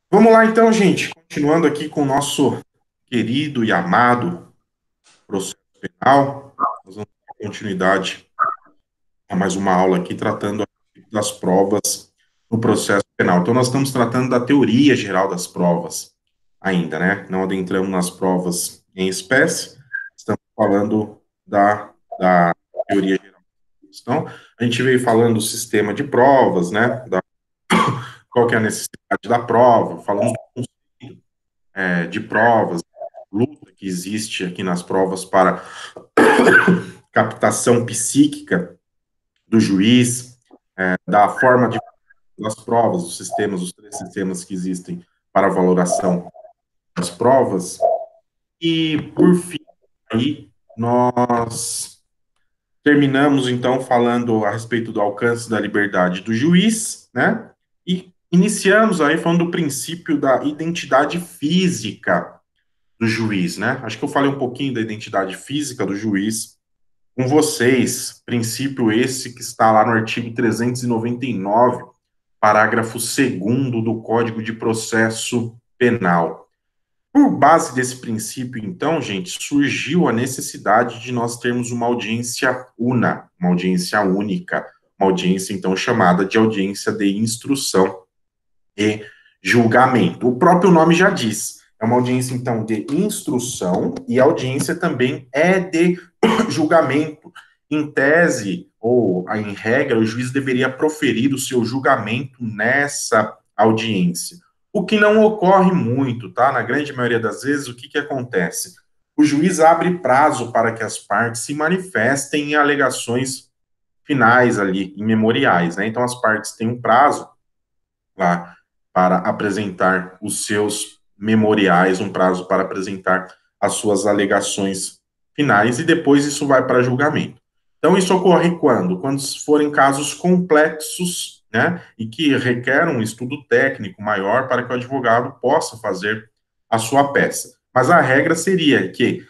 Vamos lá então, gente. Continuando aqui com o nosso querido e amado processo penal, nós vamos dar continuidade a mais uma aula aqui tratando das provas no processo penal. Então, nós estamos tratando da teoria geral das provas ainda, né? Não adentramos nas provas em espécie, estamos falando da teoria geral. Então, a gente veio falando do sistema de provas, né? Qual que é a necessidade da prova, falamos de provas, luta que existe aqui nas provas para captação psíquica do juiz, da forma das provas, os três sistemas que existem para valoração das provas. E, por fim, aí, nós terminamos, então, falando a respeito do alcance da liberdade do juiz, né? E iniciamos aí falando do princípio da identidade física do juiz, né? Acho que eu falei um pouquinho da identidade física do juiz com vocês, princípio esse que está lá no artigo 399, parágrafo 2º do Código de Processo Penal. Por base desse princípio, então, gente, surgiu a necessidade de nós termos uma audiência uma audiência única, uma audiência, então, chamada de audiência de instrução e julgamento. O próprio nome já diz. É uma audiência, então, de instrução e a audiência também é de julgamento. Em tese, ou em regra, o juiz deveria proferir o seu julgamento nessa audiência. O que não ocorre muito, tá? Na grande maioria das vezes, o que, que acontece? O juiz abre prazo para que as partes se manifestem em alegações finais ali, em memoriais, né? Então, as partes têm um prazo lá para apresentar os seus memoriais, um prazo para apresentar as suas alegações finais, e depois isso vai para julgamento. Então, isso ocorre quando? Quando forem casos complexos, né, e que requerem um estudo técnico maior para que o advogado possa fazer a sua peça. Mas a regra seria que,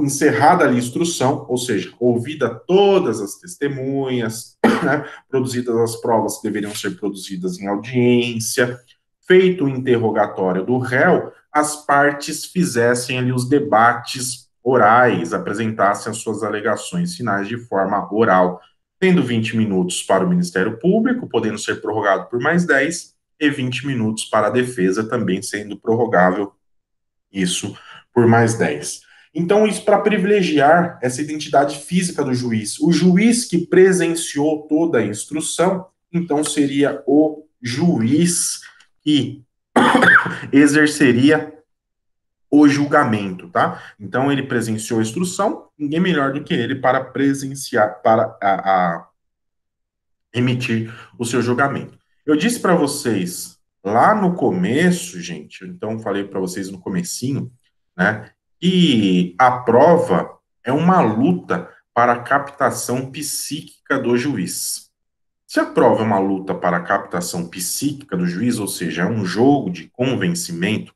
encerrada a instrução, ou seja, ouvida todas as testemunhas, né, produzidas as provas que deveriam ser produzidas em audiência, feito o interrogatório do réu, as partes fizessem ali os debates orais, apresentassem as suas alegações finais de forma oral, tendo 20 minutos para o Ministério Público, podendo ser prorrogado por mais 10, e 20 minutos para a defesa, também sendo prorrogável isso por mais 10. Então, isso para privilegiar essa identidade física do juiz. O juiz que presenciou toda a instrução, então seria o juiz que exerceria o julgamento, tá? Então, ele presenciou a instrução, ninguém melhor do que ele para presenciar, para emitir o seu julgamento. Eu disse para vocês lá no começo, gente, então falei para vocês no comecinho, né, que a prova é uma luta para a captação psíquica do juiz. Se a prova é uma luta para a captação psíquica do juiz, ou seja, é um jogo de convencimento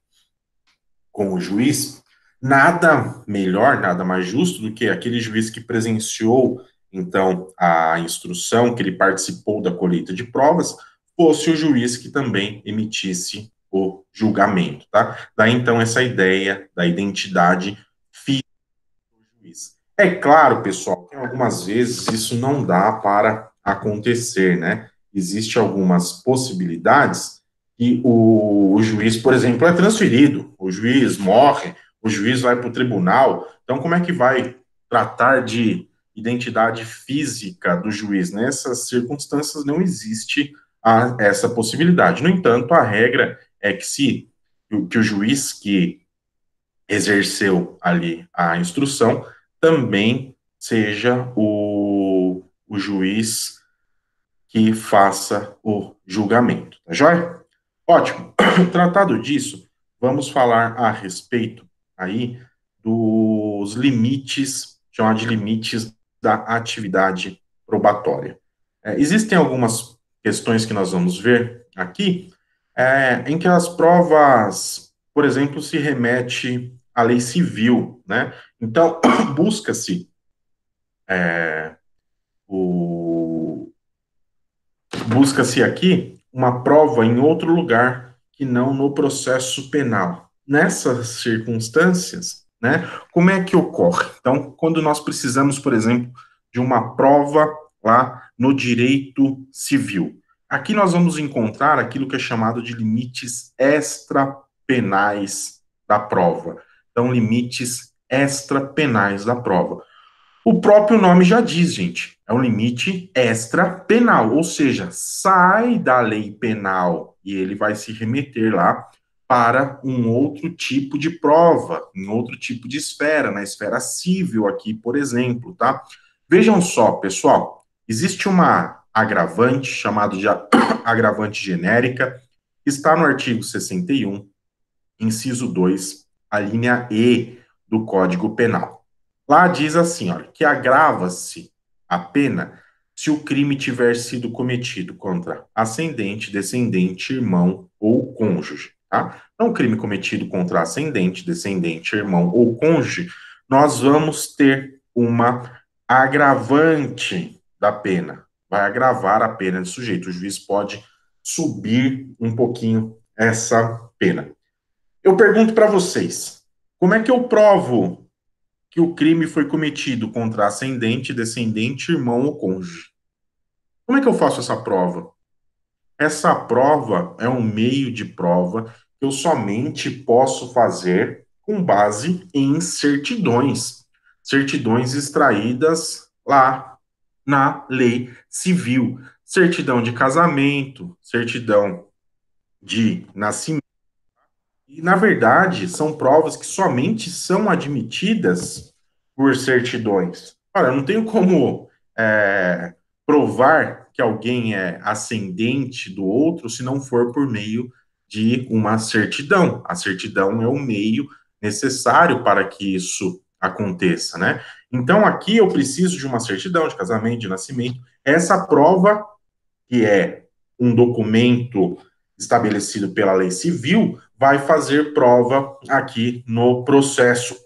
com o juiz, nada melhor, nada mais justo do que aquele juiz que presenciou, então, a instrução, que ele participou da colheita de provas, fosse o juiz que também emitisse o julgamento, tá? Daí, então, essa ideia da identidade física do juiz. É claro, pessoal, que algumas vezes isso não dá para acontecer, né? Existem algumas possibilidades que o juiz, por exemplo, é transferido, o juiz morre, o juiz vai para o tribunal. Então, como é que vai tratar de identidade física do juiz? Nessas circunstâncias não existe essa possibilidade. No entanto, a regra é que se que o juiz que exerceu ali a instrução também seja o juiz que faça o julgamento, tá joia? Ótimo. Tratado disso, vamos falar a respeito aí dos limites, chamar de limites da atividade probatória. Existem algumas questões que nós vamos ver aqui, em que as provas, por exemplo, se remete à lei civil, né? Então, busca-se o, busca-se aqui uma prova em outro lugar que não no processo penal. Nessas circunstâncias, né, como é que ocorre? Então, quando nós precisamos, por exemplo, de uma prova lá no direito civil, aqui nós vamos encontrar aquilo que é chamado de limites extrapenais da prova. Então, limites extrapenais da prova. O próprio nome já diz, gente, é um limite extra-penal, ou seja, sai da lei penal e ele vai se remeter lá para um outro tipo de prova, em outro tipo de esfera, na esfera civil aqui, por exemplo, tá? Vejam só, pessoal, existe uma agravante chamada de agravante genérica, que está no artigo 61, inciso 2, a linha E do Código Penal. Lá diz assim, olha, que agrava-se a pena se o crime tiver sido cometido contra ascendente, descendente, irmão ou cônjuge, tá? Então, crime cometido contra ascendente, descendente, irmão ou cônjuge, nós vamos ter uma agravante da pena. Vai agravar a pena do sujeito. O juiz pode subir um pouquinho essa pena. Eu pergunto para vocês, como é que eu provo que o crime foi cometido contra ascendente, descendente, irmão ou cônjuge? Como é que eu faço essa prova? Essa prova é um meio de prova que eu somente posso fazer com base em certidões. Certidões extraídas lá na lei civil. Certidão de casamento, certidão de nascimento. E, na verdade, são provas que somente são admitidas por certidões. Ora, eu não tenho como provar que alguém é ascendente do outro se não for por meio de uma certidão. A certidão é o meio necessário para que isso aconteça, né? Então, aqui eu preciso de uma certidão de casamento, de nascimento. Essa prova, que é um documento estabelecido pela lei civil, vai fazer prova aqui no processo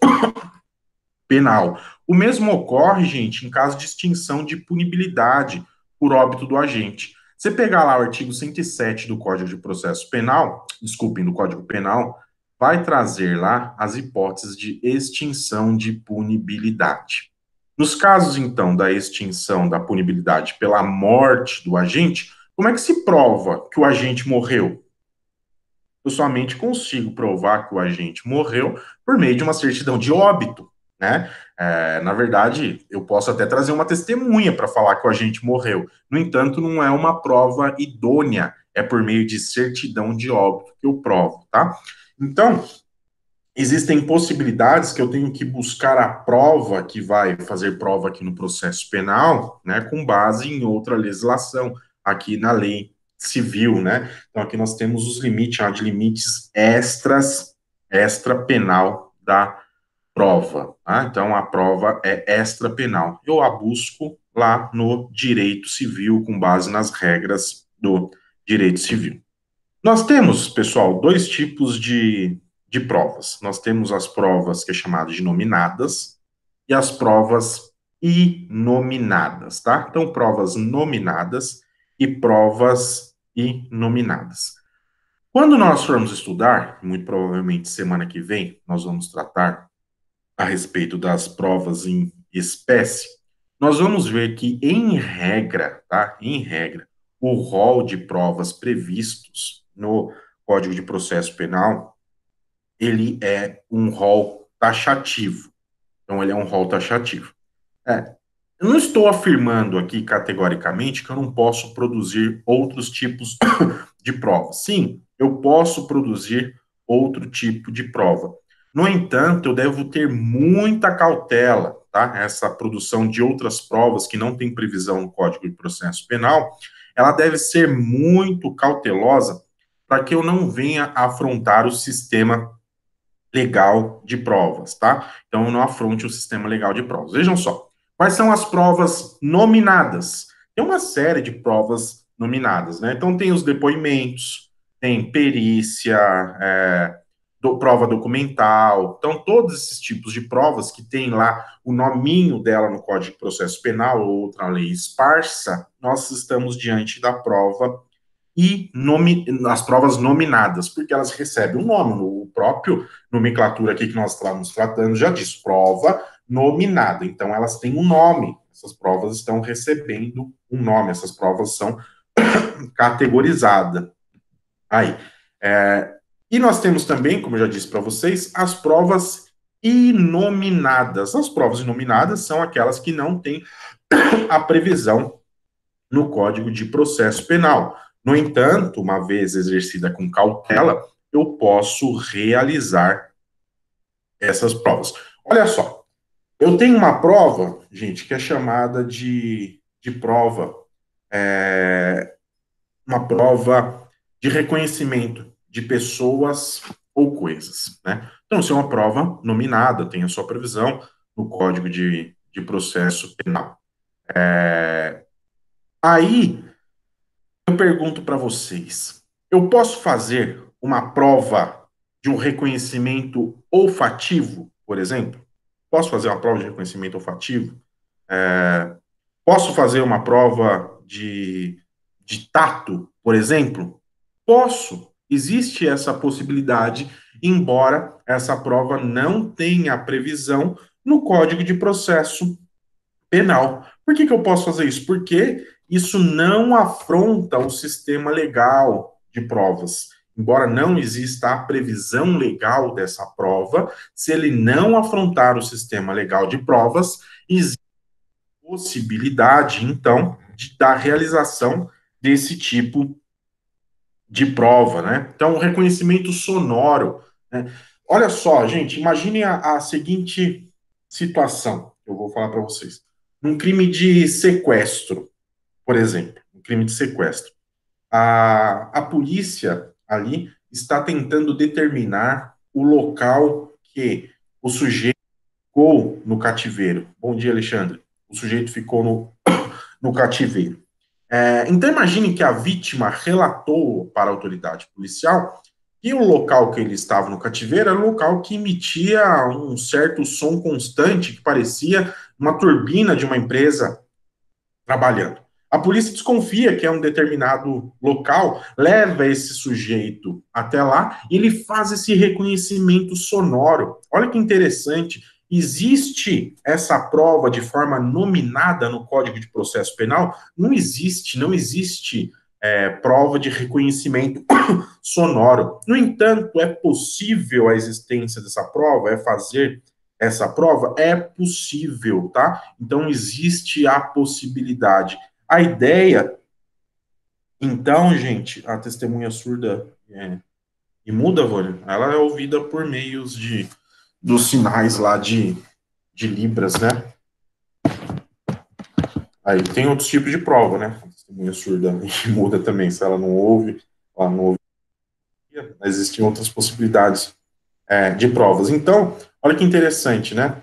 penal. O mesmo ocorre, gente, em caso de extinção de punibilidade por óbito do agente. Você pegar lá o artigo 107 do Código de Processo Penal, desculpem, do Código Penal, vai trazer lá as hipóteses de extinção de punibilidade. Nos casos, então, da extinção da punibilidade pela morte do agente, como é que se prova que o agente morreu? Eu somente consigo provar que o agente morreu por meio de uma certidão de óbito, né? Na verdade, eu posso até trazer uma testemunha para falar que o agente morreu. No entanto, não é uma prova idônea, é por meio de certidão de óbito que eu provo, tá? Então, existem possibilidades que eu tenho que buscar a prova que vai fazer prova aqui no processo penal, né, com base em outra legislação, aqui na lei civil, né? Então, aqui nós temos os limites, de limites extra penal da prova, tá? Então, a prova é extra penal. Eu a busco lá no direito civil, com base nas regras do direito civil. Nós temos, pessoal, dois tipos de provas. Nós temos as provas que é chamada de nominadas e as provas inominadas, tá? Então, provas nominadas e provas inominadas. Quando nós formos estudar, muito provavelmente semana que vem, nós vamos tratar a respeito das provas em espécie, nós vamos ver que, em regra, tá? Em regra, o rol de provas previstos no Código de Processo Penal, ele é um rol taxativo. Então, ele é um rol taxativo. Eu não estou afirmando aqui categoricamente que eu não posso produzir outros tipos de prova. Sim, eu posso produzir outro tipo de prova. No entanto, eu devo ter muita cautela, tá? Essa produção de outras provas que não tem previsão no Código de Processo Penal, ela deve ser muito cautelosa para que eu não venha afrontar o sistema legal de provas, tá? Então, eu não afronte o sistema legal de provas. Vejam só, quais são as provas nominadas? Tem uma série de provas nominadas, né? Então, tem os depoimentos, tem perícia, prova documental. Então, todos esses tipos de provas que tem lá o nominho dela no Código de Processo Penal ou outra lei esparsa, nós estamos diante da prova as provas nominadas, porque elas recebem um nome. O próprio nomenclatura aqui que nós estamos tratando já diz prova nominada. Então, elas têm um nome. Essas provas estão recebendo um nome. Essas provas são categorizadas. Aí. E nós temos também, como eu já disse para vocês, as provas inominadas. As provas inominadas são aquelas que não têm a previsão no Código de Processo Penal. No entanto, uma vez exercida com cautela, eu posso realizar essas provas. Olha só, eu tenho uma prova, gente, que é chamada de prova, uma prova de reconhecimento de pessoas ou coisas, né? Então, isso é uma prova nominada, tem a sua previsão no Código de Processo Penal. Aí, eu pergunto para vocês: eu posso fazer uma prova de um reconhecimento olfativo, por exemplo? Posso fazer uma prova de reconhecimento olfativo? Posso fazer uma prova de tato, por exemplo? Posso. Existe essa possibilidade, embora essa prova não tenha previsão no Código de Processo Penal. Por que eu posso fazer isso? Porque isso não afronta o sistema legal de provas. Embora não exista a previsão legal dessa prova, se ele não afrontar o sistema legal de provas, existe possibilidade, então, da realização desse tipo de prova, né? Então, o reconhecimento sonoro, né? Olha só, gente, imagine a seguinte situação, que eu vou falar para vocês. Um crime de sequestro, por exemplo, um crime de sequestro. A polícia ali está tentando determinar o local que o sujeito ficou no cativeiro. Bom dia, Alexandre. O sujeito ficou no cativeiro. Então, imagine que a vítima relatou para a autoridade policial que o local que ele estava no cativeiro era um local que emitia um certo som constante, que parecia uma turbina de uma empresa trabalhando. A polícia desconfia que é um determinado local, leva esse sujeito até lá e ele faz esse reconhecimento sonoro. Olha que interessante. Existe essa prova de forma nominada no Código de Processo Penal? Não existe prova de reconhecimento sonoro. No entanto, é possível a existência dessa prova, é fazer essa prova? É possível, tá? Então, existe a possibilidade. A ideia, então, gente, a testemunha surda e muda, Vânia, ela é ouvida por meios dos sinais lá de Libras, né? Aí tem outros tipos de prova, né? A testemunha surda e muda também, se ela não ouve, existem outras possibilidades de provas. Então, olha que interessante, né?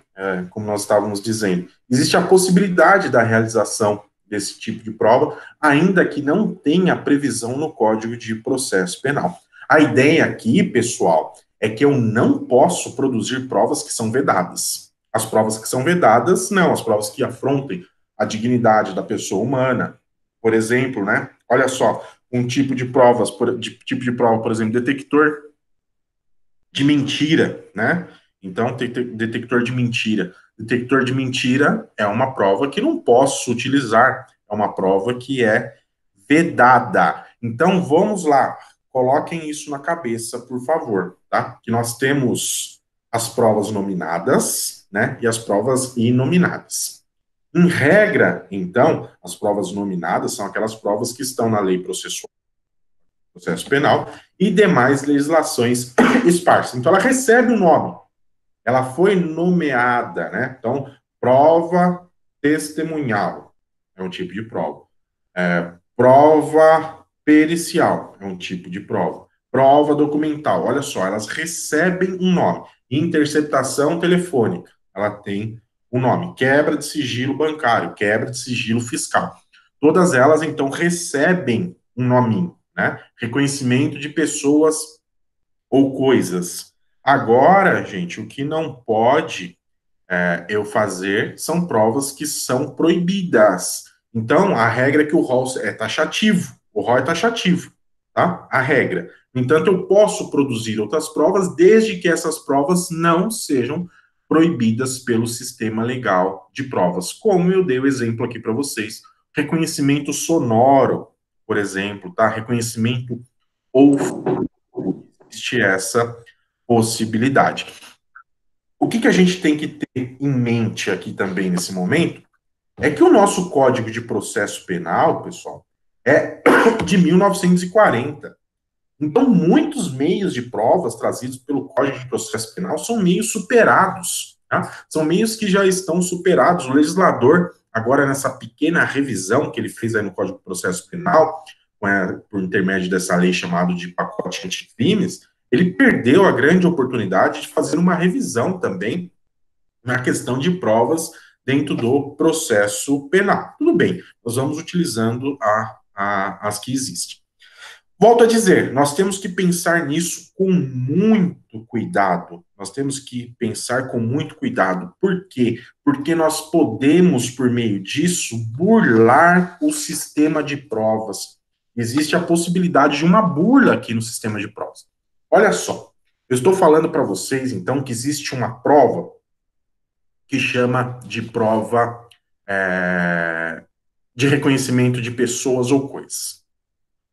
Como nós estávamos dizendo, existe a possibilidade da realização desse tipo de prova, ainda que não tenha previsão no Código de Processo Penal. A ideia aqui, pessoal, é que eu não posso produzir provas que são vedadas. As provas que são vedadas, não, as provas que afrontem a dignidade da pessoa humana. Por exemplo, né? Olha só, um tipo de provas, tipo de prova, por exemplo, detector de mentira, né? Então, detector de mentira. Detector de mentira é uma prova que não posso utilizar, é uma prova que é vedada. Então, vamos lá, coloquem isso na cabeça, por favor, tá? Que nós temos as provas nominadas, né? E as provas inominadas. Em regra, então, as provas nominadas são aquelas provas que estão na lei processual, processo penal e demais legislações esparsas. Então, ela recebe um nome, ela foi nomeada, né? Então, prova testemunhal é um tipo de prova. Prova pericial é um tipo de prova. Prova documental, olha só, elas recebem um nome. Interceptação telefônica, ela tem um nome. Quebra de sigilo bancário, quebra de sigilo fiscal. Todas elas, então, recebem um nominho, né? Reconhecimento de pessoas ou coisas. Agora, gente, o que não pode eu fazer são provas que são proibidas. Então, a regra é que o rol é taxativo. O rol é taxativo. tá? A regra. No entanto, eu posso produzir outras provas desde que essas provas não sejam proibidas pelo sistema legal de provas. Como eu dei o exemplo aqui para vocês, reconhecimento sonoro, por exemplo, tá? Reconhecimento ou existe essa possibilidade. O que a gente tem que ter em mente aqui também nesse momento é que o nosso Código de Processo Penal, pessoal, é de 1940. Então, muitos meios de provas trazidos pelo Código de Processo Penal são meios superados, tá? São meios que já estão superados. O legislador, agora nessa pequena revisão que ele fez aí no Código de Processo Penal, por intermédio dessa lei chamada de pacote anticrimes, ele perdeu a grande oportunidade de fazer uma revisão também na questão de provas dentro do processo penal. Tudo bem, nós vamos utilizando as que existem. Volto a dizer, nós temos que pensar nisso com muito cuidado. Nós temos que pensar com muito cuidado. Por quê? Porque nós podemos, por meio disso, burlar o sistema de provas. Existe a possibilidade de uma burla aqui no sistema de provas. Olha só, eu estou falando para vocês, então, que existe uma prova que chama de prova de reconhecimento de pessoas ou coisas.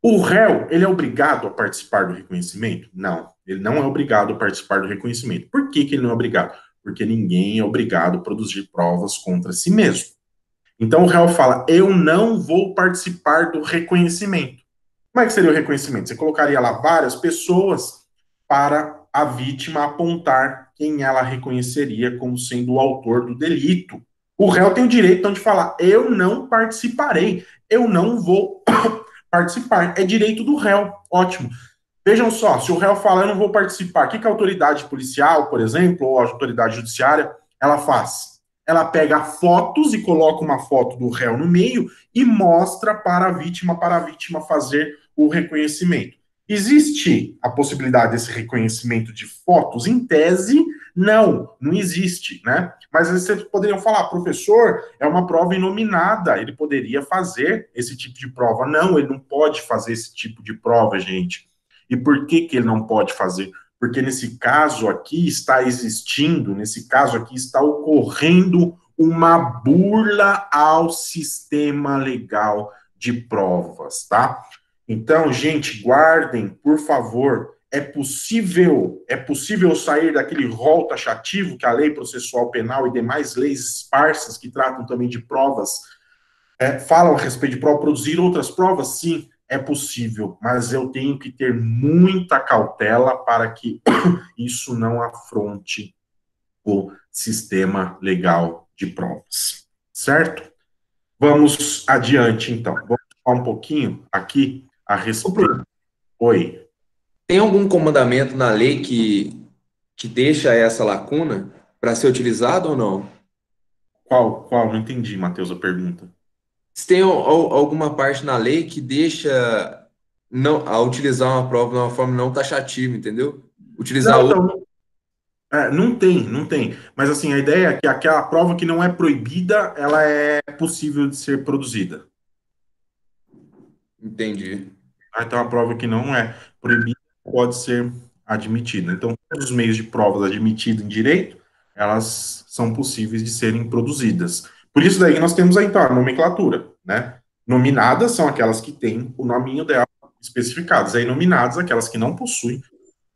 O réu, ele é obrigado a participar do reconhecimento? Não, ele não é obrigado a participar do reconhecimento. Por que ele não é obrigado? Porque ninguém é obrigado a produzir provas contra si mesmo. Então o réu fala, eu não vou participar do reconhecimento. Como é que seria o reconhecimento? Você colocaria lá várias pessoas para a vítima apontar quem ela reconheceria como sendo o autor do delito. O réu tem o direito, então, de falar, eu não participarei, eu não vou participar. É direito do réu. Ótimo. Vejam só, se o réu fala, eu não vou participar, o que a autoridade policial, por exemplo, ou a autoridade judiciária, ela faz? Ela pega fotos e coloca uma foto do réu no meio e mostra para a vítima fazer o reconhecimento. Existe a possibilidade desse reconhecimento de fotos? Em tese, não existe, né? Mas vocês poderiam falar, professor, é uma prova inominada, ele poderia fazer esse tipo de prova. Não, ele não pode fazer esse tipo de prova, gente. E por que ele não pode fazer? Porque nesse caso aqui está existindo, nesse caso aqui está ocorrendo uma burla ao sistema legal de provas, tá? Então, gente, guardem, por favor, é possível sair daquele rol taxativo que a lei processual penal e demais leis esparsas que tratam também de provas falam a respeito de prova, produzir outras provas? Sim, é possível, mas eu tenho que ter muita cautela para que isso não afronte o sistema legal de provas, certo? Vamos adiante, então. Vamos falar um pouquinho aqui a respeito. Oi. Tem algum comandamento na lei que deixa essa lacuna para ser utilizado ou não? Qual? Não entendi, Matheus, a pergunta. Se tem alguma parte na lei que deixa não, a utilizar uma prova de uma forma não taxativa, entendeu? Utilizar Não, outra. então, não tem. Mas assim, a ideia é que aquela prova que não é proibida, ela é possível de ser produzida. Entendi. Então, a prova que não é proibida pode ser admitida. Então, todos os meios de provas admitidos em direito, elas são possíveis de serem produzidas. Por isso daí nós temos então a nomenclatura, né? Nominadas são aquelas que têm o nominho dela especificados. Aí nominadas aquelas que não possuem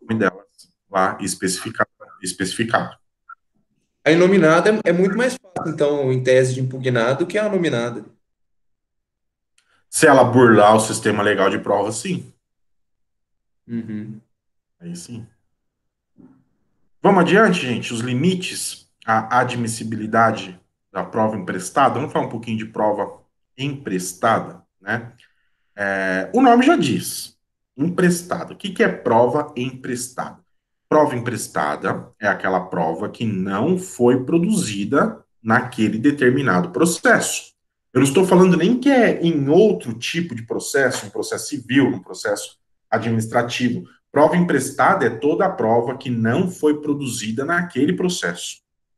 o nome delas lá especificado. A inominada é muito mais fácil, então, em tese de impugnado, que a nominada. Se ela burlar o sistema legal de prova, sim. Uhum. Aí sim. Vamos adiante, gente. Os limites à admissibilidade da prova emprestada. Vamos falar um pouquinho de prova emprestada, né? O nome já diz, emprestada. O que é prova emprestada? Prova emprestada é aquela prova que não foi produzida naquele determinado processo. Eu não estou falando nem que é em outro tipo de processo, um processo civil, um processo administrativo. Prova emprestada é toda a prova que não foi produzida naquele processo.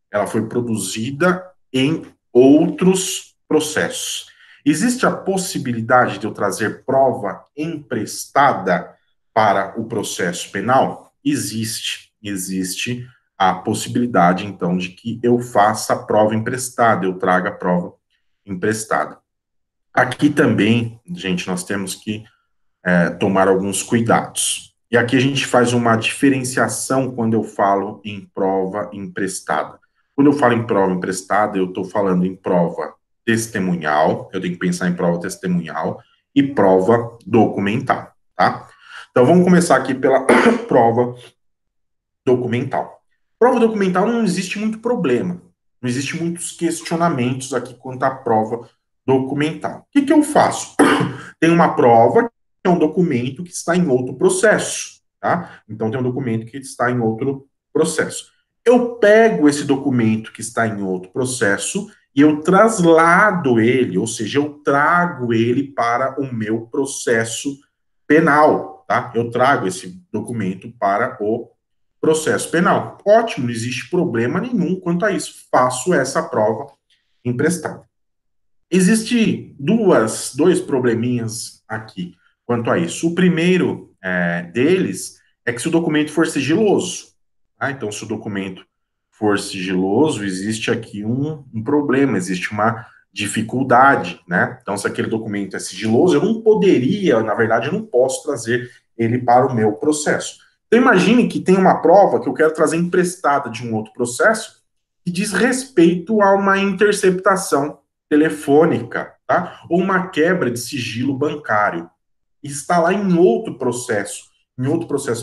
Ela foi produzida em outros processos. Existe a possibilidade de eu trazer prova emprestada para o processo penal? Existe a possibilidade, então, de que eu faça a prova emprestada, eu traga a prova emprestada. Aqui também, gente, nós temos que tomar alguns cuidados. E aqui a gente faz uma diferenciação quando eu falo em prova emprestada. Quando eu falo em prova emprestada, eu estou falando em prova testemunhal, eu tenho que pensar em prova testemunhal e prova documental, tá? Então vamos começar aqui pela prova documental. Prova documental não existe muito problema, não existe muitos questionamentos aqui quanto à prova documental. O que eu faço? Tem uma prova que é um documento que está em outro processo, tá? Então tem um documento que está em outro processo. Eu pego esse documento que está em outro processo e eu traslado ele, ou seja, eu trago ele para o meu processo penal, tá? Eu trago esse documento para o processo penal. Ótimo, não existe problema nenhum quanto a isso. Faço essa prova emprestada. Existe dois probleminhas aqui quanto a isso. O primeiro deles é que se o documento for sigiloso, tá? Então, se o documento for sigiloso, existe aqui um problema, existe uma dificuldade, né? Então, se aquele documento é sigiloso, eu não poderia, na verdade, eu não posso trazer ele para o meu processo. Então, imagine que tem uma prova que eu quero trazer emprestada de um outro processo que diz respeito a uma interceptação telefônica, tá? Ou uma quebra de sigilo bancário. Está lá em outro processo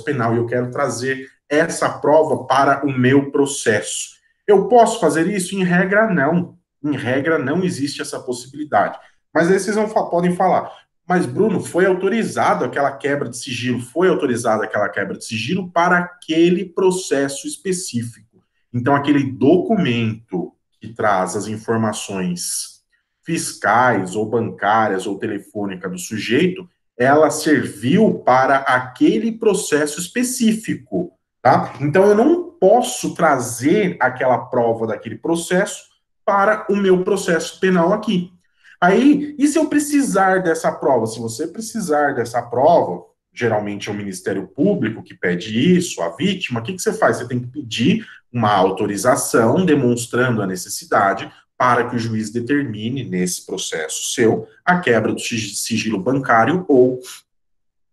penal, e eu quero trazer essa prova para o meu processo. Eu posso fazer isso? Em regra, não. Em regra, não existe essa possibilidade. Mas aí vocês podem falar, mas Bruno, foi autorizado aquela quebra de sigilo, foi autorizada aquela quebra de sigilo para aquele processo específico. Então, aquele documento que traz as informações fiscais ou bancárias ou telefônica do sujeito, ela serviu para aquele processo específico, tá? Então eu não posso trazer aquela prova daquele processo para o meu processo penal aqui. Aí, e se eu precisar dessa prova? Se você precisar dessa prova, geralmente é o Ministério Público que pede isso, a vítima, o que você faz? Você tem que pedir uma autorização demonstrando a necessidade para que o juiz determine, nesse processo seu, a quebra do sigilo bancário ou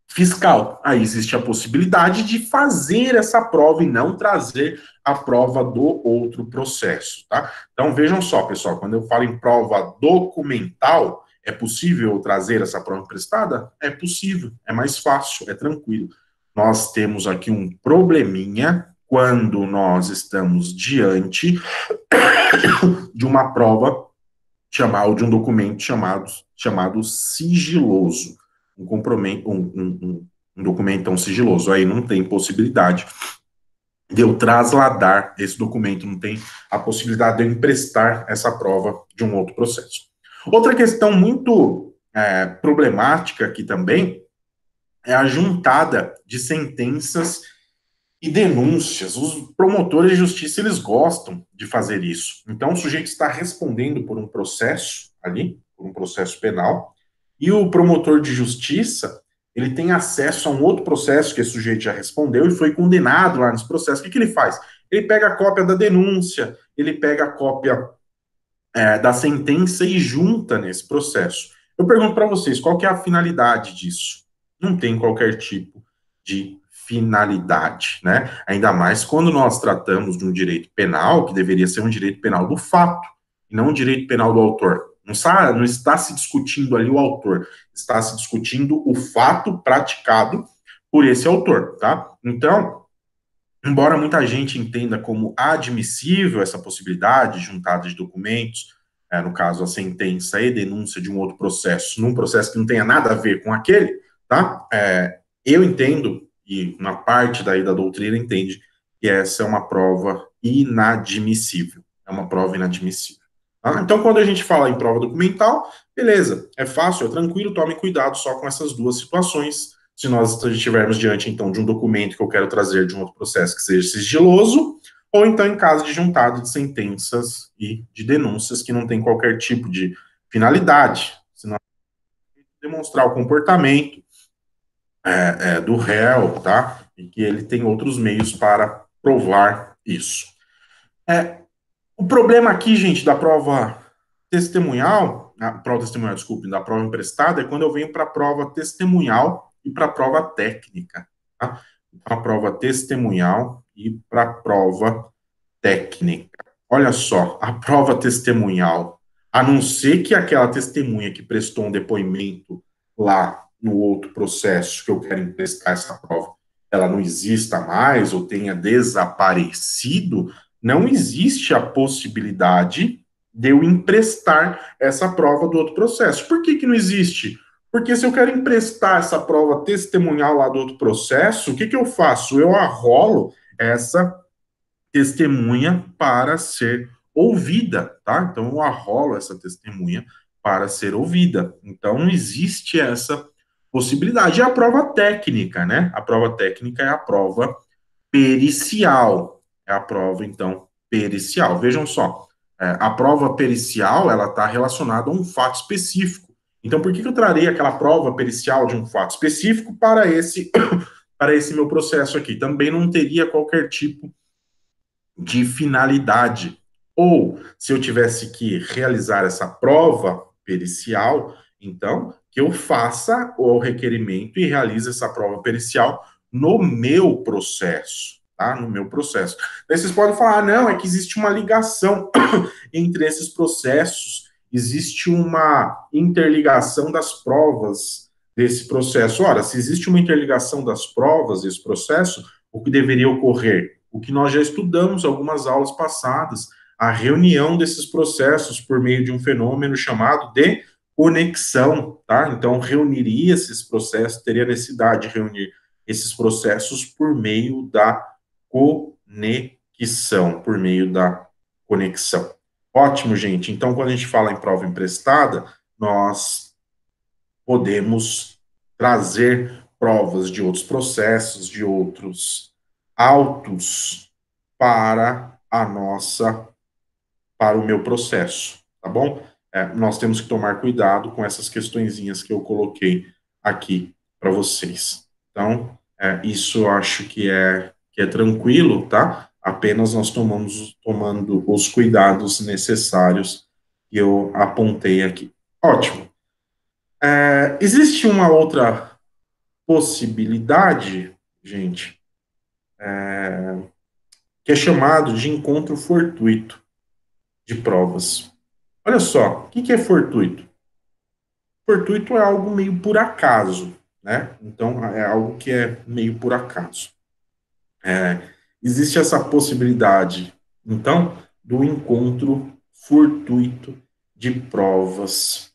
fiscal. Aí existe a possibilidade de fazer essa prova e não trazer a prova do outro processo, tá? Então vejam só, pessoal, quando eu falo em prova documental, é possível trazer essa prova emprestada? É possível, é mais fácil, é tranquilo. Nós temos aqui um probleminha quando nós estamos diante de uma prova de um documento chamado sigiloso, um documento tão sigiloso. Aí não tem possibilidade de eu trasladar esse documento, não tem a possibilidade de eu emprestar essa prova de um outro processo. Outra questão muito problemática aqui também é a juntada de sentenças e denúncias. Os promotores de justiça, eles gostam de fazer isso. Então, o sujeito está respondendo por um processo ali, por um processo penal, e o promotor de justiça, ele tem acesso a um outro processo que esse sujeito já respondeu e foi condenado lá nesse processo. O que ele faz? Ele pega a cópia da denúncia, ele pega a cópia da sentença e junta nesse processo. Eu pergunto para vocês, qual que é a finalidade disso? Não tem qualquer tipo de finalidade, né? Ainda mais quando nós tratamos de um direito penal, que deveria ser um direito penal do fato, e não um direito penal do autor. Não está se discutindo ali o autor, está se discutindo o fato praticado por esse autor, tá? Então, embora muita gente entenda como admissível essa possibilidade de juntada de documentos, no caso a sentença e denúncia de um outro processo, num processo que não tenha nada a ver com aquele, tá? Eu entendo, e uma parte daí da doutrina entende, que essa é uma prova inadmissível. É uma prova inadmissível. Tá? Então, quando a gente fala em prova documental, beleza, é fácil, é tranquilo, tome cuidado só com essas duas situações. Se nós estivermos diante, então, de um documento que eu quero trazer de um outro processo que seja sigiloso, ou então em caso de juntado de sentenças e de denúncias que não tem qualquer tipo de finalidade. demonstrar o comportamento do réu, tá? E que ele tem outros meios para provar isso. O problema aqui, gente, da prova testemunhal, desculpe, da prova emprestada, é quando eu venho para a prova testemunhal e para a prova técnica, tá? Para a prova testemunhal e para a prova técnica. Olha só, a prova testemunhal, a não ser que aquela testemunha que prestou um depoimento lá no outro processo que eu quero emprestar essa prova, ela não exista mais ou tenha desaparecido, não existe a possibilidade de eu emprestar essa prova do outro processo. Por que que não existe? Porque se eu quero emprestar essa prova testemunhal lá do outro processo, o que que eu faço? Eu arrolo essa testemunha para ser ouvida, tá? Então eu arrolo essa testemunha para ser ouvida. Então não existe essa possibilidade. E a prova técnica, né? A prova técnica é a prova pericial. É a prova, então, pericial. Vejam só, a prova pericial, ela está relacionada a um fato específico. Então, por que que eu trarei aquela prova pericial de um fato específico para esse, para esse meu processo aqui? Também não teria qualquer tipo de finalidade. Ou, se eu tivesse que realizar essa prova pericial, então, que eu faça o requerimento e realize essa prova pericial no meu processo, tá? No meu processo. Daí vocês podem falar, não, é que existe uma ligação entre esses processos, existe uma interligação das provas desse processo. Ora, se existe uma interligação das provas desse processo, o que deveria ocorrer? O que nós já estudamos algumas aulas passadas, a reunião desses processos por meio de um fenômeno chamado de conexão, tá? Então, reuniria esses processos, teria necessidade de reunir esses processos por meio da conexão, por meio da conexão. Ótimo, gente. Então, quando a gente fala em prova emprestada, nós podemos trazer provas de outros processos, de outros autos para para o meu processo, tá bom? Nós temos que tomar cuidado com essas questõezinhas que eu coloquei aqui para vocês. Então, isso eu acho que é tranquilo, tá? Apenas nós tomando os cuidados necessários que eu apontei aqui. Ótimo. Existe uma outra possibilidade, gente, que é chamado de encontro fortuito de provas. Olha só, o que é fortuito? Fortuito é algo meio por acaso, né? Então, é algo que é meio por acaso. Existe essa possibilidade, então, do encontro fortuito de provas.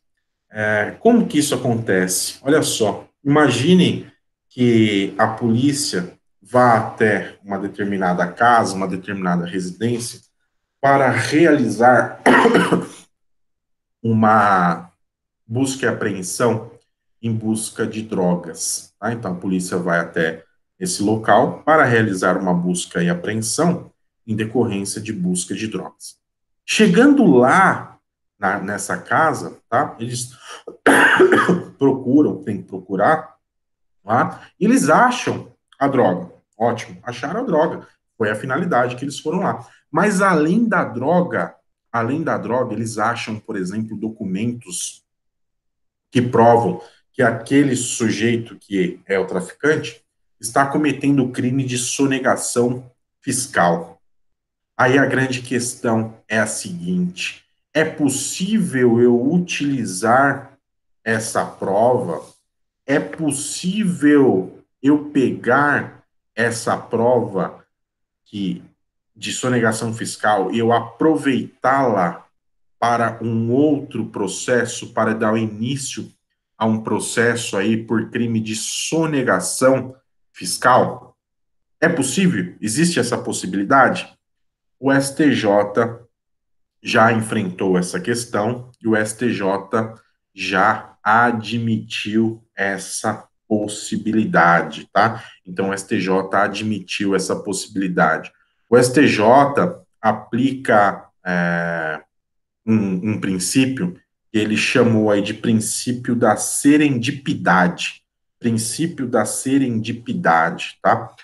Como que isso acontece? Olha só, imaginem que a polícia vá até uma determinada casa, uma determinada residência, para realizar uma busca e apreensão em busca de drogas. Tá? Então, a polícia vai até esse local para realizar uma busca e apreensão em decorrência de busca de drogas. Chegando lá, nessa casa, tá? Eles procuram, tem que procurar, tá? Eles acham a droga. Ótimo, acharam a droga. Foi a finalidade que eles foram lá. Mas além da droga, eles acham, por exemplo, documentos que provam que aquele sujeito que é o traficante está cometendo o crime de sonegação fiscal. Aí a grande questão é a seguinte: é possível eu utilizar essa prova? É possível eu pegar essa prova que de sonegação fiscal e eu aproveitá-la para um outro processo, para dar início a um processo aí por crime de sonegação fiscal? É possível? Existe essa possibilidade? O STJ já enfrentou essa questão e o STJ já admitiu essa possibilidade, tá? Então, o STJ admitiu essa possibilidade. O STJ aplica um princípio que ele chamou aí de princípio da serendipidade. Princípio da serendipidade, tá?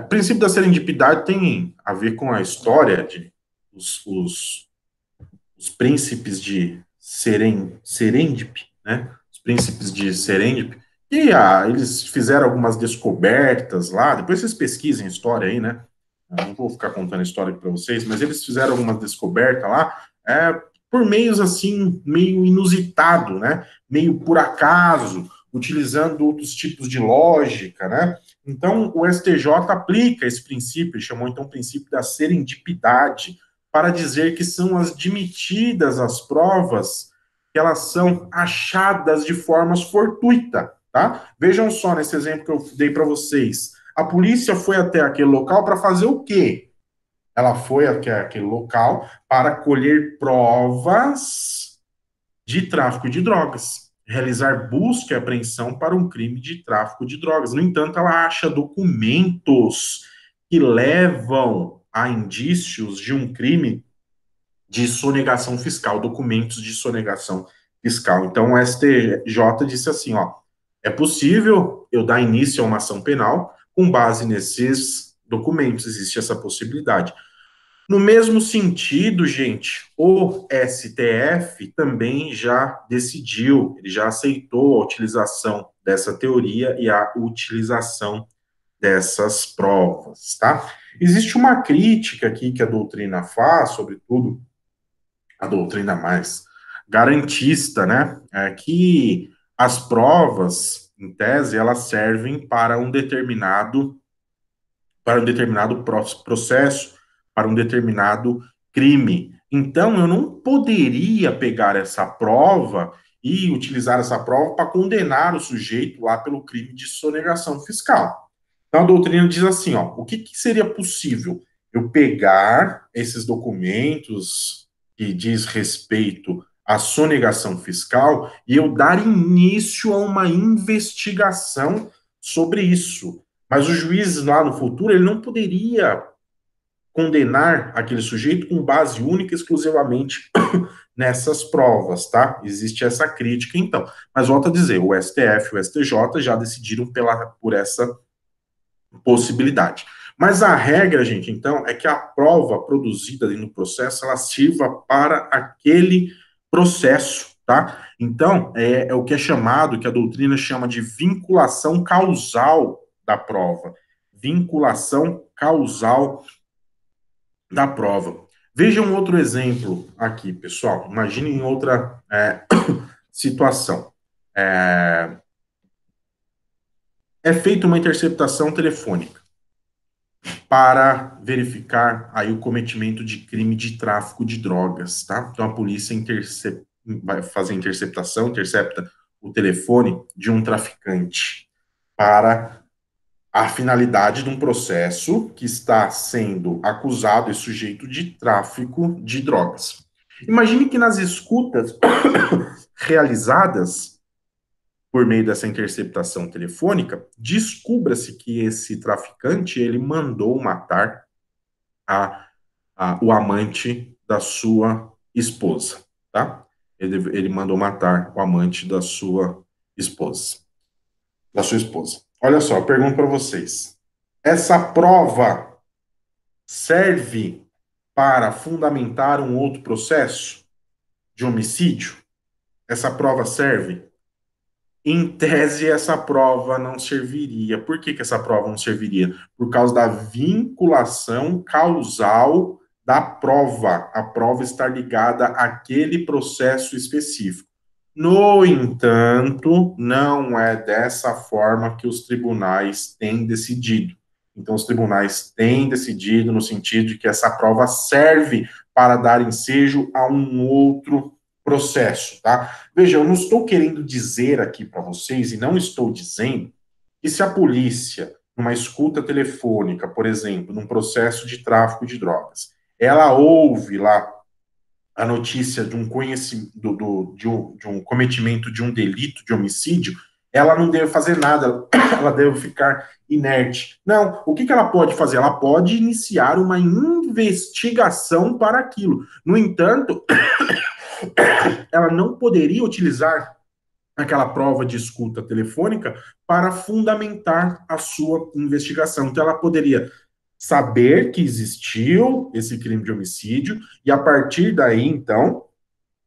Princípio da serendipidade tem a ver com a história de os príncipes de Serendip, né? Os príncipes de Serendip, e eles fizeram algumas descobertas lá, depois vocês pesquisem a história aí, né? Eu não vou ficar contando a história para vocês, mas eles fizeram algumas descobertas lá, por meios assim, meio inusitado, né? Meio por acaso, utilizando outros tipos de lógica, né? Então, o STJ aplica esse princípio, ele chamou então o princípio da serendipidade, para dizer que são admitidas as provas que elas são achadas de formas fortuita, tá? Vejam só nesse exemplo que eu dei para vocês. A polícia foi até aquele local para fazer o quê? Ela foi até aquele local para colher provas de tráfico de drogas, realizar busca e apreensão para um crime de tráfico de drogas. No entanto, ela acha documentos que levam a indícios de um crime de sonegação fiscal, documentos de sonegação fiscal. Então, o STJ disse assim, ó, é possível eu dar início a uma ação penal com base nesses documentos, existe essa possibilidade. No mesmo sentido, gente, o STF também já decidiu, ele já aceitou a utilização dessa teoria e a utilização dessas provas, tá? Existe uma crítica aqui que a doutrina faz, sobretudo a doutrina mais garantista, né? Que as provas, em tese, elas servem para um determinado processo, para um determinado crime. Então, eu não poderia pegar essa prova e utilizar essa prova para condenar o sujeito lá pelo crime de sonegação fiscal. Então, a doutrina diz assim, ó, o que seria possível? Eu pegar esses documentos que diz respeito à sonegação fiscal e eu dar início a uma investigação sobre isso. Mas o juiz lá no futuro, ele não poderia condenar aquele sujeito com base única exclusivamente nessas provas, tá? Existe essa crítica, então. Mas volto a dizer, o STF e o STJ já decidiram por essa possibilidade. Mas a regra, gente, então, é que a prova produzida no processo, ela sirva para aquele processo, tá? Então, é o que é chamado, que a doutrina chama de vinculação causal da prova. Vinculação causal da prova. Veja um outro exemplo aqui, pessoal. Imagine em outra situação. É feita uma interceptação telefônica para verificar aí o cometimento de crime de tráfico de drogas, tá? Então a polícia vai fazer interceptação, intercepta o telefone de um traficante para a finalidade de um processo que está sendo acusado e sujeito de tráfico de drogas. Imagine que nas escutas realizadas por meio dessa interceptação telefônica, descubra-se que esse traficante ele mandou matar o amante da sua esposa, tá? Ele mandou matar o amante da sua esposa. Olha só, eu pergunto para vocês. Essa prova serve para fundamentar um outro processo de homicídio? Essa prova serve? Em tese, essa prova não serviria. Por que essa prova não serviria? Por causa da vinculação causal da prova. A prova está ligada àquele processo específico. No entanto, não é dessa forma que os tribunais têm decidido. Então, os tribunais têm decidido no sentido de que essa prova serve para dar ensejo a um outro processo, tá? Veja, eu não estou querendo dizer aqui para vocês, e não estou dizendo, que se a polícia, numa escuta telefônica, por exemplo, num processo de tráfico de drogas, ela ouve lá a notícia de um conhecimento, de um cometimento de um delito de homicídio, ela não deve fazer nada, ela deve ficar inerte. Não, o que ela pode fazer? Ela pode iniciar uma investigação para aquilo. No entanto, ela não poderia utilizar aquela prova de escuta telefônica para fundamentar a sua investigação. Então, ela poderia saber que existiu esse crime de homicídio e, a partir daí, então,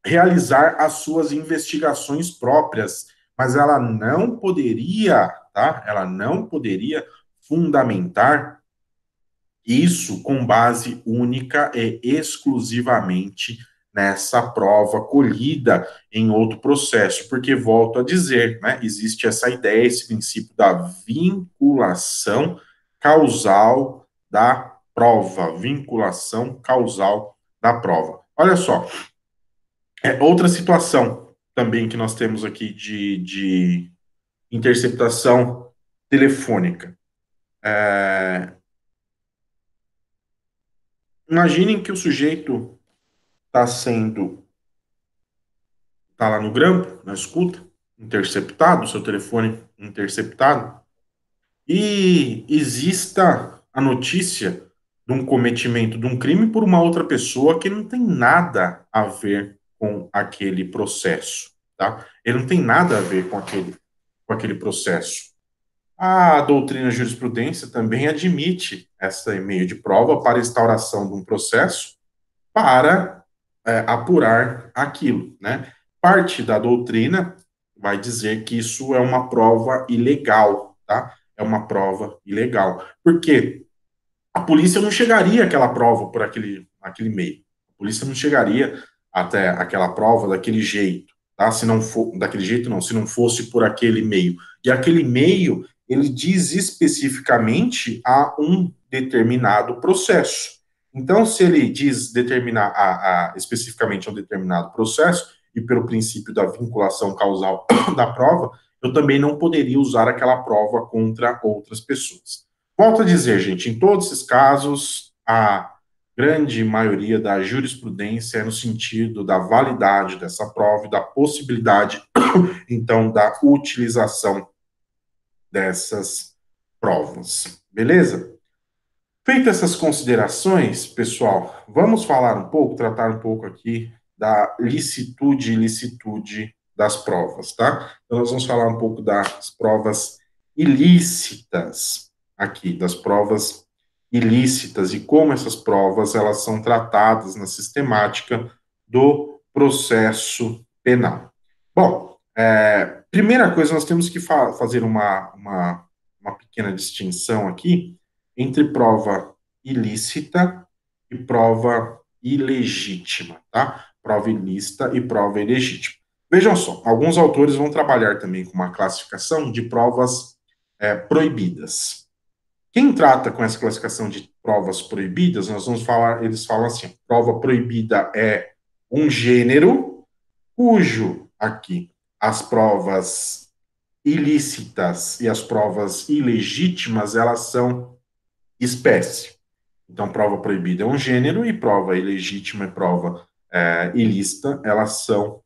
realizar as suas investigações próprias, mas ela não poderia, tá? Ela não poderia fundamentar isso com base única e exclusivamente nessa prova colhida em outro processo, porque volto a dizer, né, existe essa ideia, esse princípio da vinculação causal da prova, vinculação causal da prova. Olha só, outra situação também que nós temos aqui de interceptação telefônica. Imaginem que o sujeito está lá no grampo, na escuta, interceptado, seu telefone interceptado, e exista a notícia de um cometimento de um crime por uma outra pessoa que não tem nada a ver com aquele processo, tá? Ele não tem nada a ver com aquele processo. A doutrina jurisprudência também admite essa meio de prova para instauração de um processo para apurar aquilo, né? Parte da doutrina vai dizer que isso é uma prova ilegal, tá? É uma prova ilegal. Por quê? A polícia não chegaria àquela prova por aquele meio. A polícia não chegaria até aquela prova daquele jeito, tá? Se não for daquele jeito, não, se não fosse por aquele meio. E aquele meio, ele diz especificamente a um determinado processo. Então, se ele diz determinar especificamente a um determinado processo, e pelo princípio da vinculação causal da prova, eu também não poderia usar aquela prova contra outras pessoas. Volto a dizer, gente, em todos esses casos, a grande maioria da jurisprudência é no sentido da validade dessa prova e da possibilidade, então, da utilização dessas provas. Beleza? Feitas essas considerações, pessoal, vamos falar um pouco, tratar um pouco aqui da licitude e ilicitude das provas, tá? Então, nós vamos falar um pouco das provas ilícitas aqui, das provas ilícitas e como essas provas elas são tratadas na sistemática do processo penal. Bom, primeira coisa, nós temos que fazer uma pequena distinção aqui entre prova ilícita e prova ilegítima, tá? Prova ilícita e prova ilegítima. Vejam só, alguns autores vão trabalhar também com uma classificação de provas proibidas. Quem trata com essa classificação de provas proibidas, nós vamos falar, eles falam assim, prova proibida é um gênero cujo aqui as provas ilícitas e as provas ilegítimas, elas são espécie. Então, prova proibida é um gênero e prova ilegítima e prova ilícita, elas são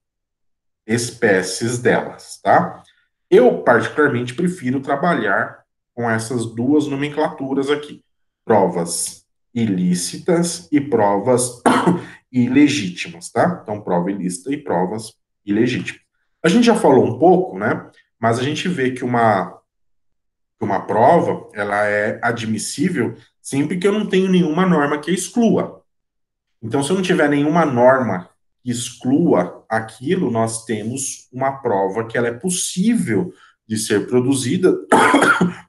espécies delas, tá? Eu, particularmente, prefiro trabalhar com essas duas nomenclaturas aqui: provas ilícitas e provas ilegítimas, tá? Então, prova ilícita e provas ilegítimas. A gente já falou um pouco, né? Mas a gente vê que uma prova, ela é admissível sempre que eu não tenho nenhuma norma que exclua. Então, se eu não tiver nenhuma norma que exclua aquilo, nós temos uma prova que ela é possível de ser produzida,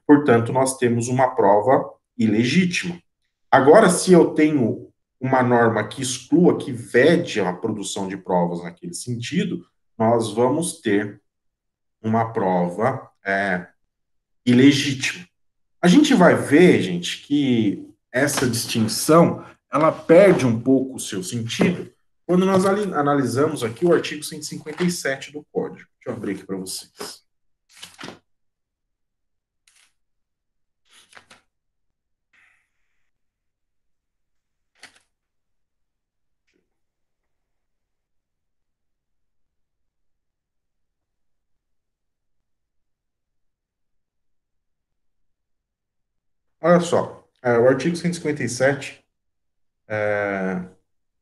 portanto, nós temos uma prova ilegítima. Agora, se eu tenho uma norma que exclua, que vede a produção de provas naquele sentido, nós vamos ter uma prova ilegítima. A gente vai ver, gente, que essa distinção ela perde um pouco o seu sentido quando nós analisamos aqui o artigo 157 do Código. Deixa eu abrir aqui para vocês. Olha só, o artigo 157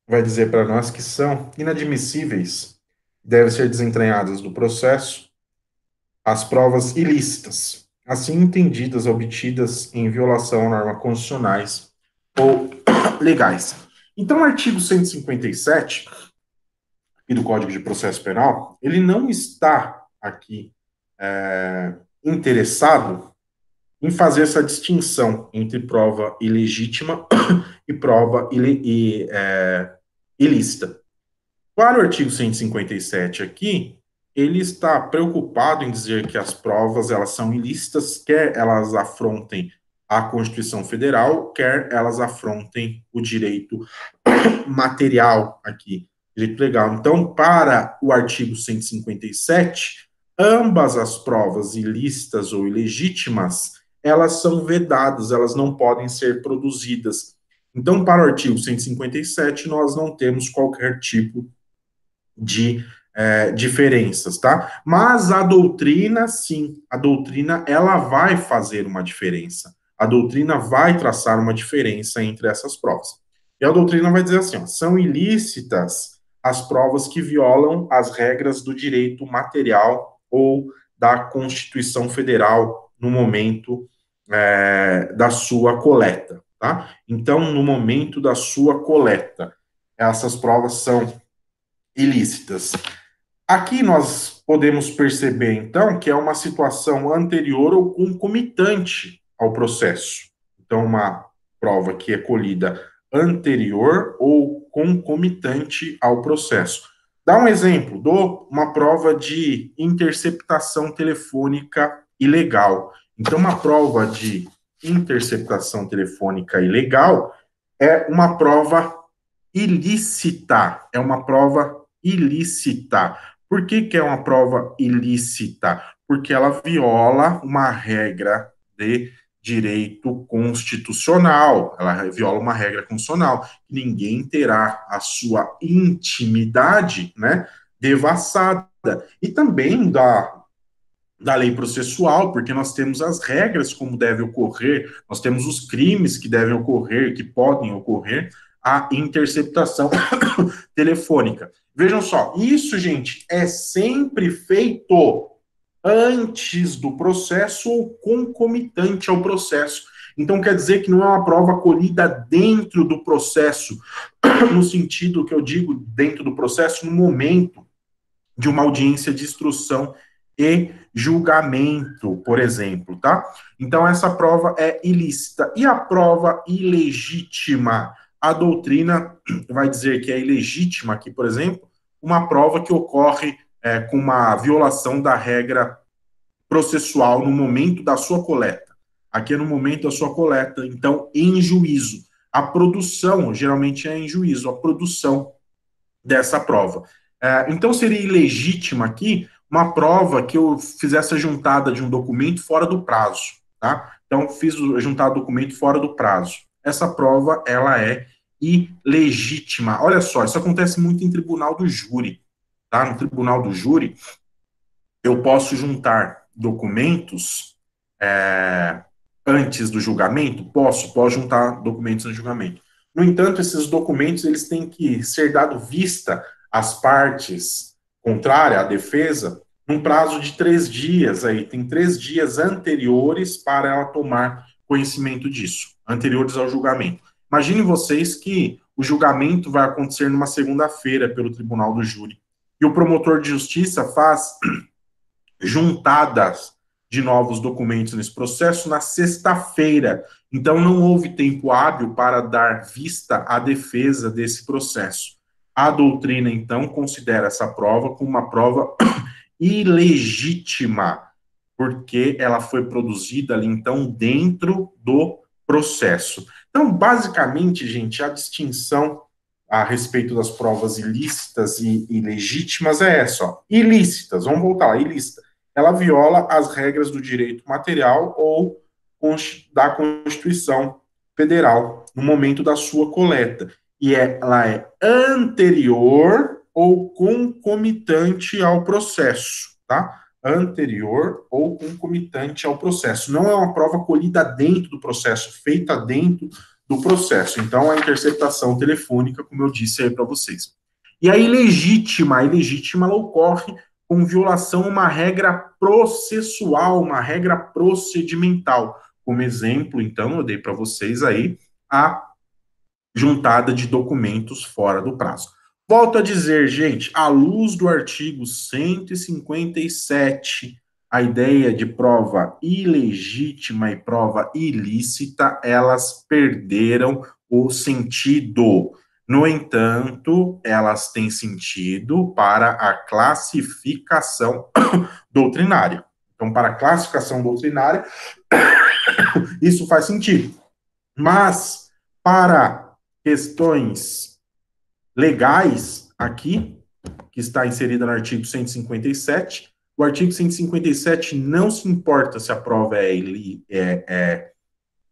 vai dizer para nós que são inadmissíveis, devem ser desentranhadas do processo as provas ilícitas, assim entendidas, obtidas em violação a normas constitucionais ou legais. Então, o artigo 157 e do Código de Processo Penal, ele não está aqui interessado em fazer essa distinção entre prova ilegítima e prova ilícita. Para o artigo 157 aqui, ele está preocupado em dizer que as provas elas são ilícitas, quer elas afrontem a Constituição Federal, quer elas afrontem o direito material aqui, direito legal. Então, para o artigo 157, ambas as provas ilícitas ou ilegítimas, elas são vedadas, elas não podem ser produzidas. Então, para o artigo 157, nós não temos qualquer tipo de diferenças, tá? Mas a doutrina, sim, a doutrina, ela vai fazer uma diferença. A doutrina vai traçar uma diferença entre essas provas. E a doutrina vai dizer assim, ó, são ilícitas as provas que violam as regras do direito material ou da Constituição Federal no momento da sua coleta, tá? Então, no momento da sua coleta, essas provas são ilícitas. Aqui nós podemos perceber, então, que é uma situação anterior ou concomitante ao processo. Então, uma prova que é colhida anterior ou concomitante ao processo. Dá um exemplo, dou uma prova de interceptação telefônica ilegal. Então, uma prova de interceptação telefônica ilegal é uma prova ilícita, é uma prova ilícita. Por que é uma prova ilícita? Porque ela viola uma regra de direito constitucional, ela viola uma regra constitucional. Ninguém terá a sua intimidade, né, devassada. E também da lei processual, porque nós temos as regras como deve ocorrer, nós temos os crimes que devem ocorrer, que podem ocorrer, a interceptação telefônica. Vejam só, isso, gente, é sempre feito antes do processo ou concomitante ao processo. Então, quer dizer que não é uma prova colhida dentro do processo, no sentido que eu digo dentro do processo, no momento de uma audiência de instrução e julgamento, por exemplo, tá? Então, essa prova é ilícita. E a prova ilegítima? A doutrina vai dizer que é ilegítima aqui, por exemplo, uma prova que ocorre com uma violação da regra processual no momento da sua coleta. Aqui é no momento da sua coleta, então, em juízo. A produção, geralmente é em juízo, a produção dessa prova. Então, seria ilegítima aqui uma prova que eu fizesse a juntada de um documento fora do prazo, tá? Então, fiz a juntada do documento fora do prazo. Essa prova, ela é ilegítima. Olha só, isso acontece muito em tribunal do júri, tá? No tribunal do júri, eu posso juntar documentos antes do julgamento? Posso juntar documentos no julgamento. No entanto, esses documentos eles têm que ser dado vista às partes contrárias, à defesa, num prazo de 3 dias. Aí tem 3 dias anteriores para ela tomar conhecimento disso, anteriores ao julgamento. Imaginem vocês que o julgamento vai acontecer numa segunda-feira pelo Tribunal do Júri e o promotor de justiça faz juntadas de novos documentos nesse processo na sexta-feira. Então, não houve tempo hábil para dar vista à defesa desse processo. A doutrina, então, considera essa prova como uma prova ilegítima, porque ela foi produzida ali, então, dentro do processo. Então, basicamente, gente, a distinção a respeito das provas ilícitas e ilegítimas é essa, ó. Ilícitas, vamos voltar lá, ilícita. Ela viola as regras do direito material ou da Constituição Federal no momento da sua coleta. E ela é anterior ou concomitante ao processo, tá? Anterior ou concomitante ao processo. Não é uma prova colhida dentro do processo, feita dentro do processo. Então, a interceptação telefônica, como eu disse aí para vocês. E a ilegítima ela ocorre com violação a uma regra processual, uma regra procedimental. Como exemplo, então, eu dei para vocês aí a juntada de documentos fora do prazo. Volto a dizer, gente, à luz do artigo 157, a ideia de prova ilegítima e prova ilícita, elas perderam o sentido. No entanto, elas têm sentido para a classificação doutrinária. Então, para a classificação doutrinária, isso faz sentido. Mas, para questões legais, aqui, que está inserida no artigo 157, o artigo 157 não se importa se a prova é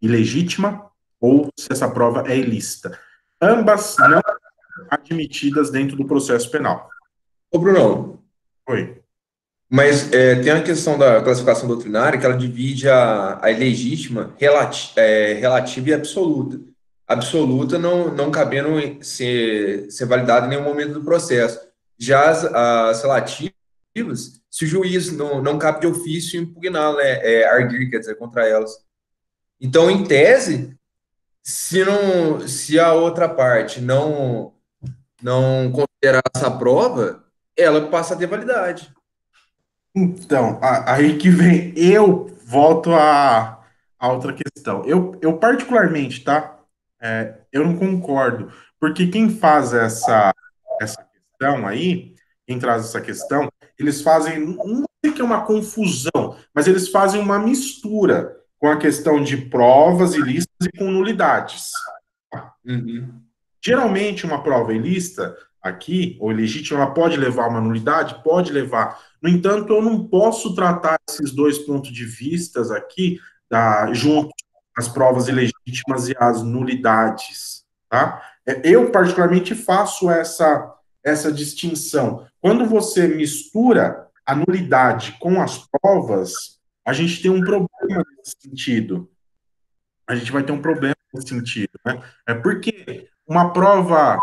ilegítima ou se essa prova é ilícita. Ambas não admitidas dentro do processo penal. Ô, Bruno. Oi. Mas tem a questão da classificação doutrinária que ela divide a ilegítima, relativa e absoluta. Absoluta não cabendo ser validada em nenhum momento do processo. Já as relativas, se o juiz não cabe de ofício impugná-la, né, arguir, quer dizer, contra elas. Então, em tese, se a outra parte não considerar essa prova, ela passa a ter validade. Então, aí que vem, eu volto a outra questão. Eu particularmente, tá? Eu não concordo, porque quem faz essa questão aí, quem traz essa questão, eles fazem, não sei que é uma confusão, mas eles fazem uma mistura com a questão de provas ilícitas e com nulidades. Uhum. Geralmente, uma prova ilícita, aqui, ou ilegítima, ela pode levar a uma nulidade? Pode levar. No entanto, eu não posso tratar esses dois pontos de vistas aqui, junto as provas ilegítimas e as nulidades, tá? Eu, particularmente, faço essa distinção. Quando você mistura a nulidade com as provas, a gente tem um problema nesse sentido. A gente vai ter um problema nesse sentido, né? Porque uma prova.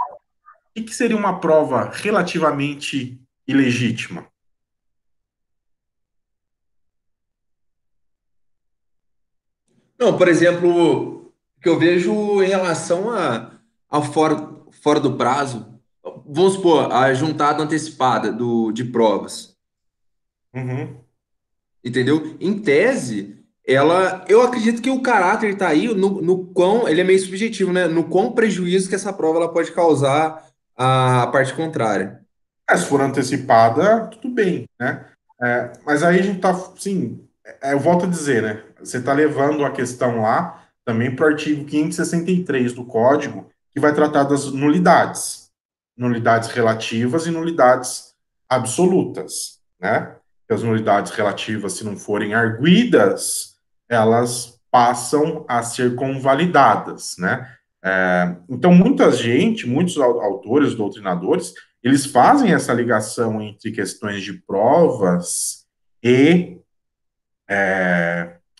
O que seria uma prova relativamente ilegítima? Não, por exemplo, que eu vejo em relação a fora do prazo, vamos supor, a juntada antecipada de provas, Uhum. entendeu? Em tese, eu acredito que o caráter está aí no quão, ele é meio subjetivo, né? No quão prejuízo que essa prova ela pode causar à parte contrária. Se for antecipada, tudo bem, né? Mas aí a gente tá, sim, eu volto a dizer, né? Você está levando a questão lá também para o artigo 563 do Código, que vai tratar das nulidades. Nulidades relativas e nulidades absolutas, né? As nulidades relativas, se não forem arguidas, elas passam a ser convalidadas, né? Então, muitos autores, doutrinadores, eles fazem essa ligação entre questões de provas e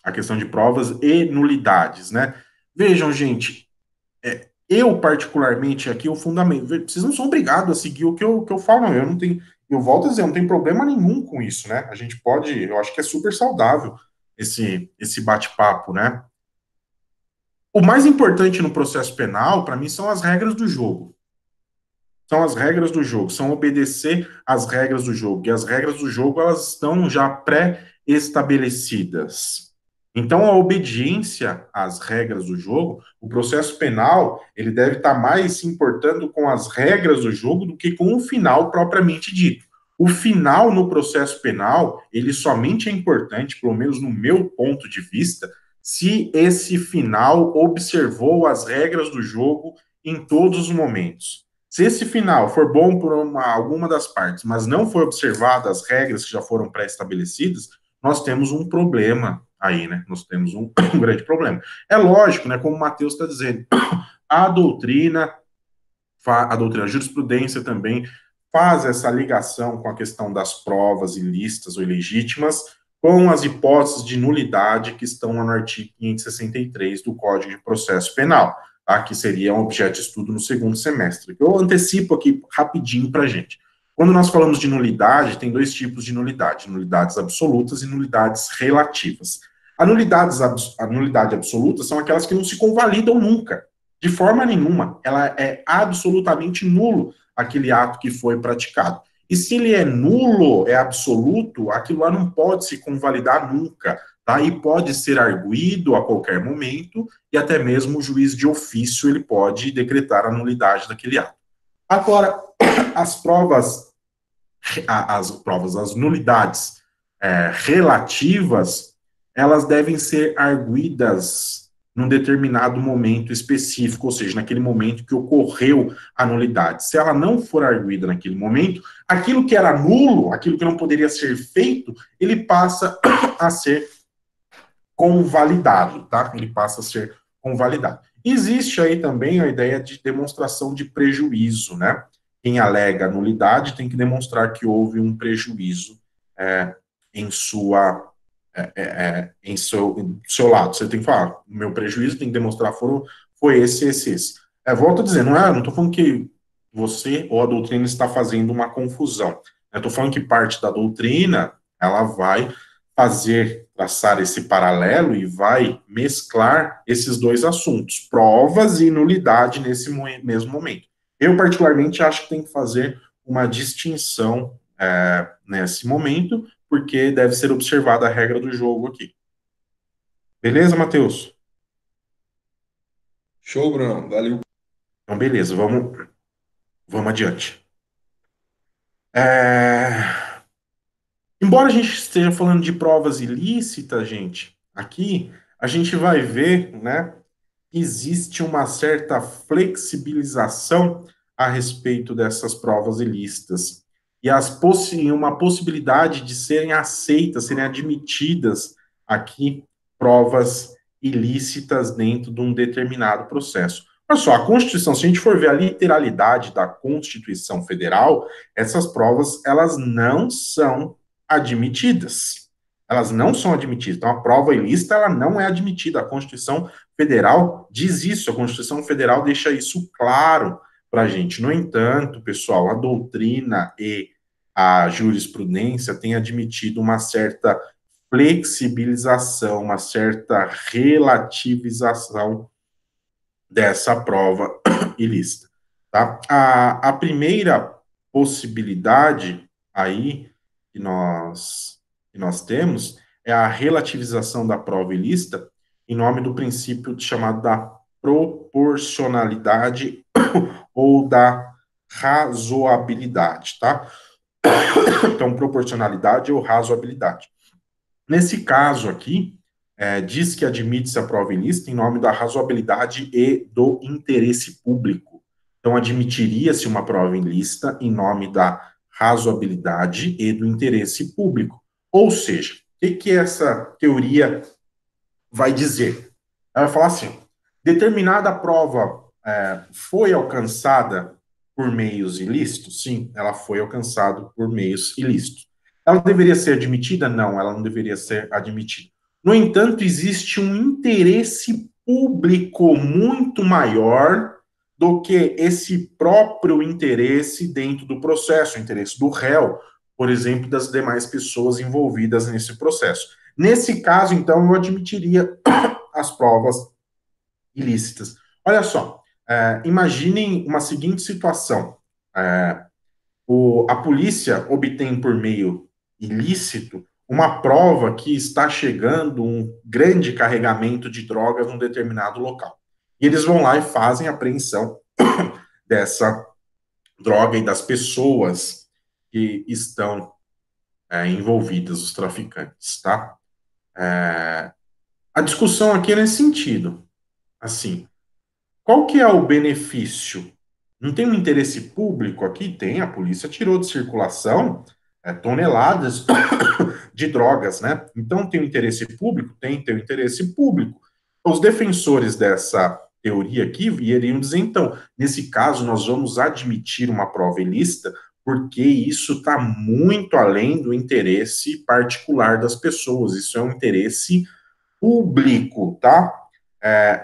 a questão de provas e nulidades, né? Vejam, gente, eu particularmente aqui o fundamento, vocês não são obrigados a seguir o que eu falo, não. Eu não tenho, eu volto a dizer, eu não tem problema nenhum com isso, né? A gente pode, eu acho que é super saudável esse bate-papo, né? O mais importante no processo penal, para mim, são as regras do jogo. São as regras do jogo, são obedecer às regras do jogo. E as regras do jogo, elas estão já pré-estabelecidas. Então, a obediência às regras do jogo, o processo penal, ele deve estar mais se importando com as regras do jogo do que com o final propriamente dito. O final no processo penal, ele somente é importante, pelo menos no meu ponto de vista, se esse final observou as regras do jogo em todos os momentos. Se esse final for bom por alguma das partes, mas não for observado as regras que já foram pré-estabelecidas, nós temos um problema aí, né? Nós temos um grande problema. É lógico, né? Como o Matheus está dizendo, a doutrina, a jurisprudência também faz essa ligação com a questão das provas ilícitas ou ilegítimas com as hipóteses de nulidade que estão no artigo 563 do Código de Processo Penal. tá? Que seria um objeto de estudo no segundo semestre. Eu antecipo aqui rapidinho para a gente. Quando nós falamos de nulidade, tem dois tipos de nulidade: nulidades absolutas e nulidades relativas. A nulidade absoluta são aquelas que não se convalidam nunca, de forma nenhuma. Ela é absolutamente nulo, aquele ato que foi praticado. E se ele é nulo, é absoluto, aquilo lá não pode se convalidar nunca, tá? E pode ser arguido a qualquer momento, e até mesmo o juiz de ofício ele pode decretar a nulidade daquele ato. Agora, as as nulidades relativas, elas devem ser arguidas num determinado momento específico, ou seja, naquele momento que ocorreu a nulidade. Se ela não for arguida naquele momento, aquilo que era nulo, aquilo que não poderia ser feito, ele passa a ser convalidado, tá? Ele passa a ser convalidado. Existe aí também a ideia de demonstração de prejuízo, né? Quem alega nulidade tem que demonstrar que houve um prejuízo em sua em seu lado. Você tem que falar, o meu prejuízo tem que demonstrar foi esse. Volto a dizer, não estou falando que você ou a doutrina está fazendo uma confusão. Eu estou falando que parte da doutrina, ela vai traçar esse paralelo e vai mesclar esses dois assuntos, provas e nulidade nesse mesmo momento. Eu, particularmente, acho que tem que fazer uma distinção nesse momento, porque deve ser observada a regra do jogo aqui. Beleza, Matheus? Show, Bruno. Valeu. Então, beleza, vamos adiante. Embora a gente esteja falando de provas ilícitas, gente, aqui a gente vai ver, né, existe uma certa flexibilização a respeito dessas provas ilícitas e uma possibilidade de serem aceitas, serem admitidas aqui provas ilícitas dentro de um determinado processo. Olha só, a Constituição, se a gente for ver a literalidade da Constituição Federal, essas provas, elas não são admitidas. Elas não são admitidas. Então, a prova ilícita, ela não é admitida. A Constituição Federal diz isso, a Constituição Federal deixa isso claro para a gente. No entanto, pessoal, a doutrina e a jurisprudência têm admitido uma certa flexibilização, uma certa relativização dessa prova ilícita. Tá? A primeira possibilidade aí que nós temos é a relativização da prova ilícita em nome do princípio chamado da proporcionalidade ou da razoabilidade, tá? Então, proporcionalidade ou razoabilidade. Nesse caso aqui, diz que admite-se a prova ilícita em nome da razoabilidade e do interesse público. Então, admitiria-se uma prova ilícita em nome da razoabilidade e do interesse público. Ou seja, o que essa teoria vai dizer? Ela vai falar assim, determinada prova foi alcançada por meios ilícitos? Sim, ela foi alcançada por meios ilícitos. Ela deveria ser admitida? Não, ela não deveria ser admitida. No entanto, existe um interesse público muito maior do que esse próprio interesse dentro do processo, o interesse do réu, por exemplo, das demais pessoas envolvidas nesse processo. Nesse caso, então, eu admitiria as provas ilícitas. Olha só, imaginem uma seguinte situação. A polícia obtém por meio ilícito uma prova que está chegando um grande carregamento de drogas num determinado local. E eles vão lá e fazem a apreensão dessa droga e das pessoas que estão envolvidas, os traficantes, tá? A discussão aqui é nesse sentido. Assim, qual que é o benefício? Não tem um interesse público aqui? Tem, a polícia tirou de circulação toneladas de drogas, né? Então tem o interesse público? Tem o interesse público. Os defensores dessa teoria aqui iriam dizer, então, nesse caso nós vamos admitir uma prova ilícita porque isso está muito além do interesse particular das pessoas, isso é um interesse público, tá?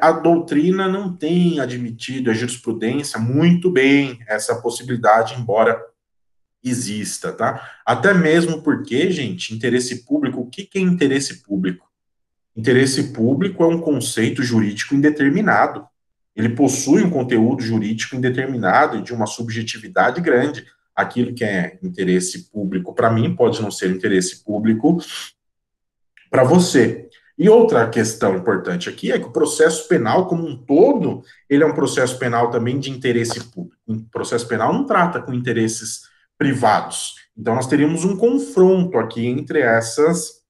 A doutrina não tem admitido, a jurisprudência, muito bem essa possibilidade, embora exista, tá? Até mesmo porque, gente, interesse público, o que é interesse público? Interesse público é um conceito jurídico indeterminado. Ele possui um conteúdo jurídico indeterminado e de uma subjetividade grande. Aquilo que é interesse público para mim pode não ser interesse público para você. E outra questão importante aqui é que o processo penal como um todo, ele é um processo penal também de interesse público. O processo penal não trata com interesses privados. Então, nós teríamos um confronto aqui entre essas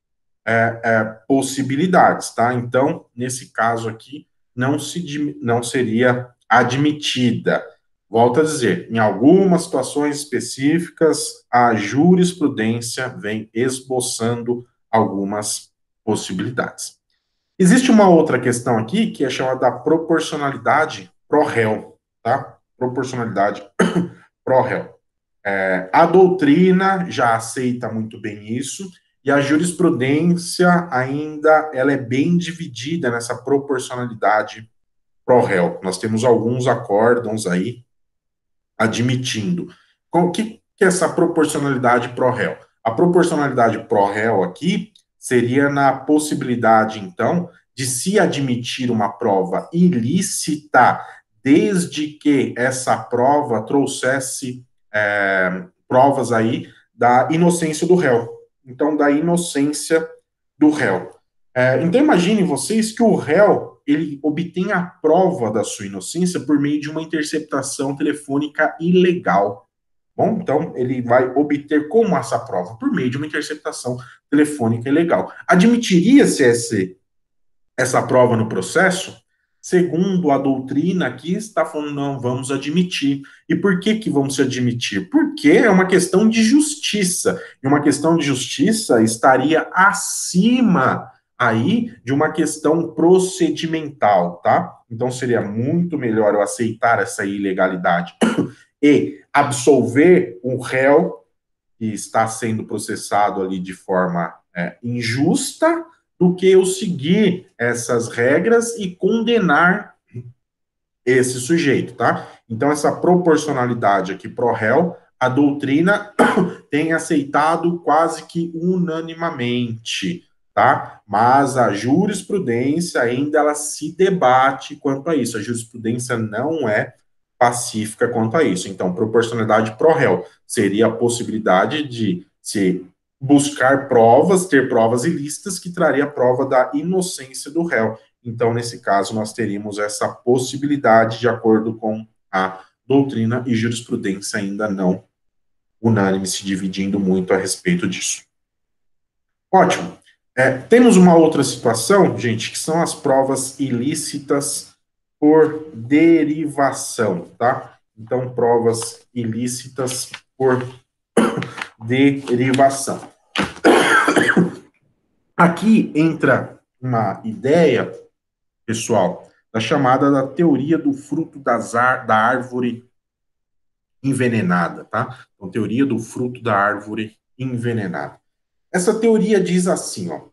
possibilidades, tá? Então, nesse caso aqui, não seria admitida. Volto a dizer, em algumas situações específicas, a jurisprudência vem esboçando algumas possibilidades. Existe uma outra questão aqui que é chamada proporcionalidade pro réu, tá? Proporcionalidade pro réu. A doutrina já aceita muito bem isso, e a jurisprudência ainda ela é bem dividida nessa proporcionalidade pro réu. Nós temos alguns acórdãos aí admitindo. O que é essa proporcionalidade pro réu? A proporcionalidade pro réu aqui seria na possibilidade, então, de se admitir uma prova ilícita, desde que essa prova trouxesse provas aí da inocência do réu. Então, da inocência do réu. Então, imaginem vocês que o réu ele obtém a prova da sua inocência por meio de uma interceptação telefônica ilegal. Bom, então ele vai obter como essa prova? Por meio de uma interceptação telefônica ilegal. Admitiria-se essa prova no processo? Segundo a doutrina aqui, está falando, não, vamos admitir. E por que vamos admitir? Porque é uma questão de justiça. E uma questão de justiça estaria acima aí de uma questão procedimental, tá? Então seria muito melhor eu aceitar essa ilegalidade e absolver o réu que está sendo processado ali de forma injusta, do que eu seguir essas regras e condenar esse sujeito, tá? Então, essa proporcionalidade aqui pro réu, a doutrina tem aceitado quase que unanimamente, tá? Mas a jurisprudência ainda ela se debate quanto a isso. A jurisprudência não é pacífica quanto a isso. Então, proporcionalidade pro réu seria a possibilidade de se buscar provas, ter provas ilícitas que traria a prova da inocência do réu. Então, nesse caso, nós teríamos essa possibilidade de acordo com a doutrina e jurisprudência ainda não unânime, se dividindo muito a respeito disso. Ótimo. Temos uma outra situação, gente, que são as provas ilícitas por derivação, tá? Então, provas ilícitas por derivação. Aqui entra uma ideia, pessoal, da chamada da teoria do fruto da árvore envenenada, tá? Então, teoria do fruto da árvore envenenada. Essa teoria diz assim, ó.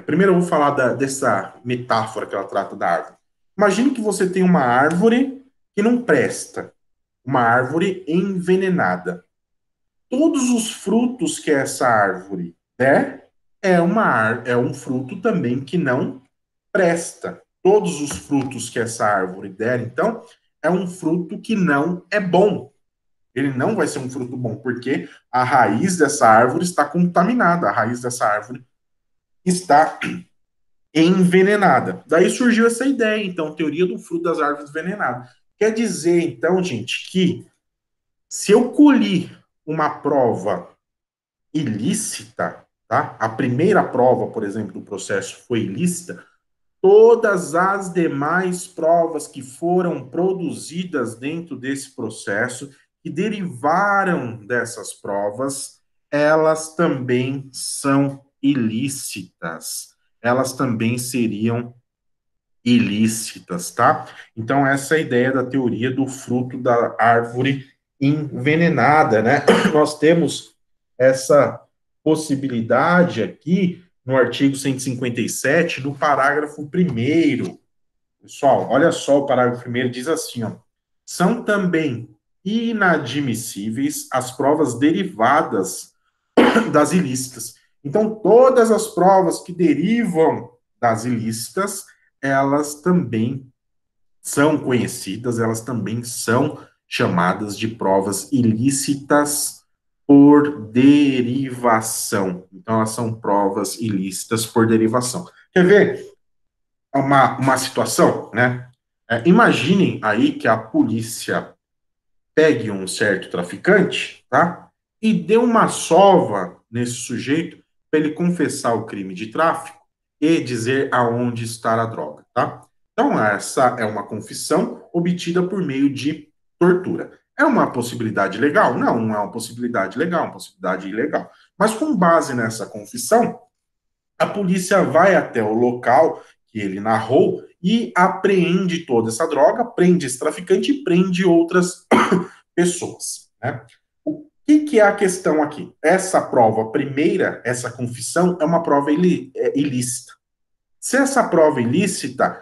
Primeiro eu vou falar dessa metáfora que ela trata da árvore. Imagine que você tem uma árvore que não presta, uma árvore envenenada. Todos os frutos que essa árvore der é um fruto também que não presta. Todos os frutos que essa árvore der, então, é um fruto que não é bom. Ele não vai ser um fruto bom, porque a raiz dessa árvore está contaminada, a raiz dessa árvore está envenenada. Daí surgiu essa ideia, então, teoria do fruto das árvores envenenadas. Quer dizer, então, gente, que se eu colhi uma prova ilícita, tá? A primeira prova, por exemplo, do processo foi ilícita, todas as demais provas que foram produzidas dentro desse processo, que derivaram dessas provas, elas também são ilícitas. Elas também seriam ilícitas, tá? Então, essa é a ideia da teoria do fruto da árvore envenenada, né? Nós temos essa possibilidade aqui no artigo 157, no parágrafo 1º, Pessoal, olha só, o parágrafo primeiro diz assim, ó, são também inadmissíveis as provas derivadas das ilícitas. Então, todas as provas que derivam das ilícitas, elas também são conhecidas, elas também são chamadas de provas ilícitas por derivação. Então, elas são provas ilícitas por derivação. Quer ver uma situação, né? Imaginem aí que a polícia pegue um certo traficante, tá? E dê uma sova nesse sujeito para ele confessar o crime de tráfico e dizer aonde está a droga, tá? Então, essa é uma confissão obtida por meio de tortura. É uma possibilidade legal? Não, não é uma possibilidade legal, é uma possibilidade ilegal. Mas com base nessa confissão, a polícia vai até o local que ele narrou e apreende toda essa droga, prende esse traficante e prende outras pessoas. Né? O que é a questão aqui? Essa prova primeira, essa confissão, é uma prova ilícita. Se essa prova ilícita,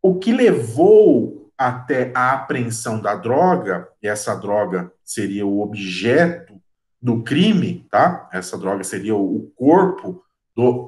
o que levou até a apreensão da droga, e essa droga seria o objeto do crime, tá? Essa droga seria o corpo do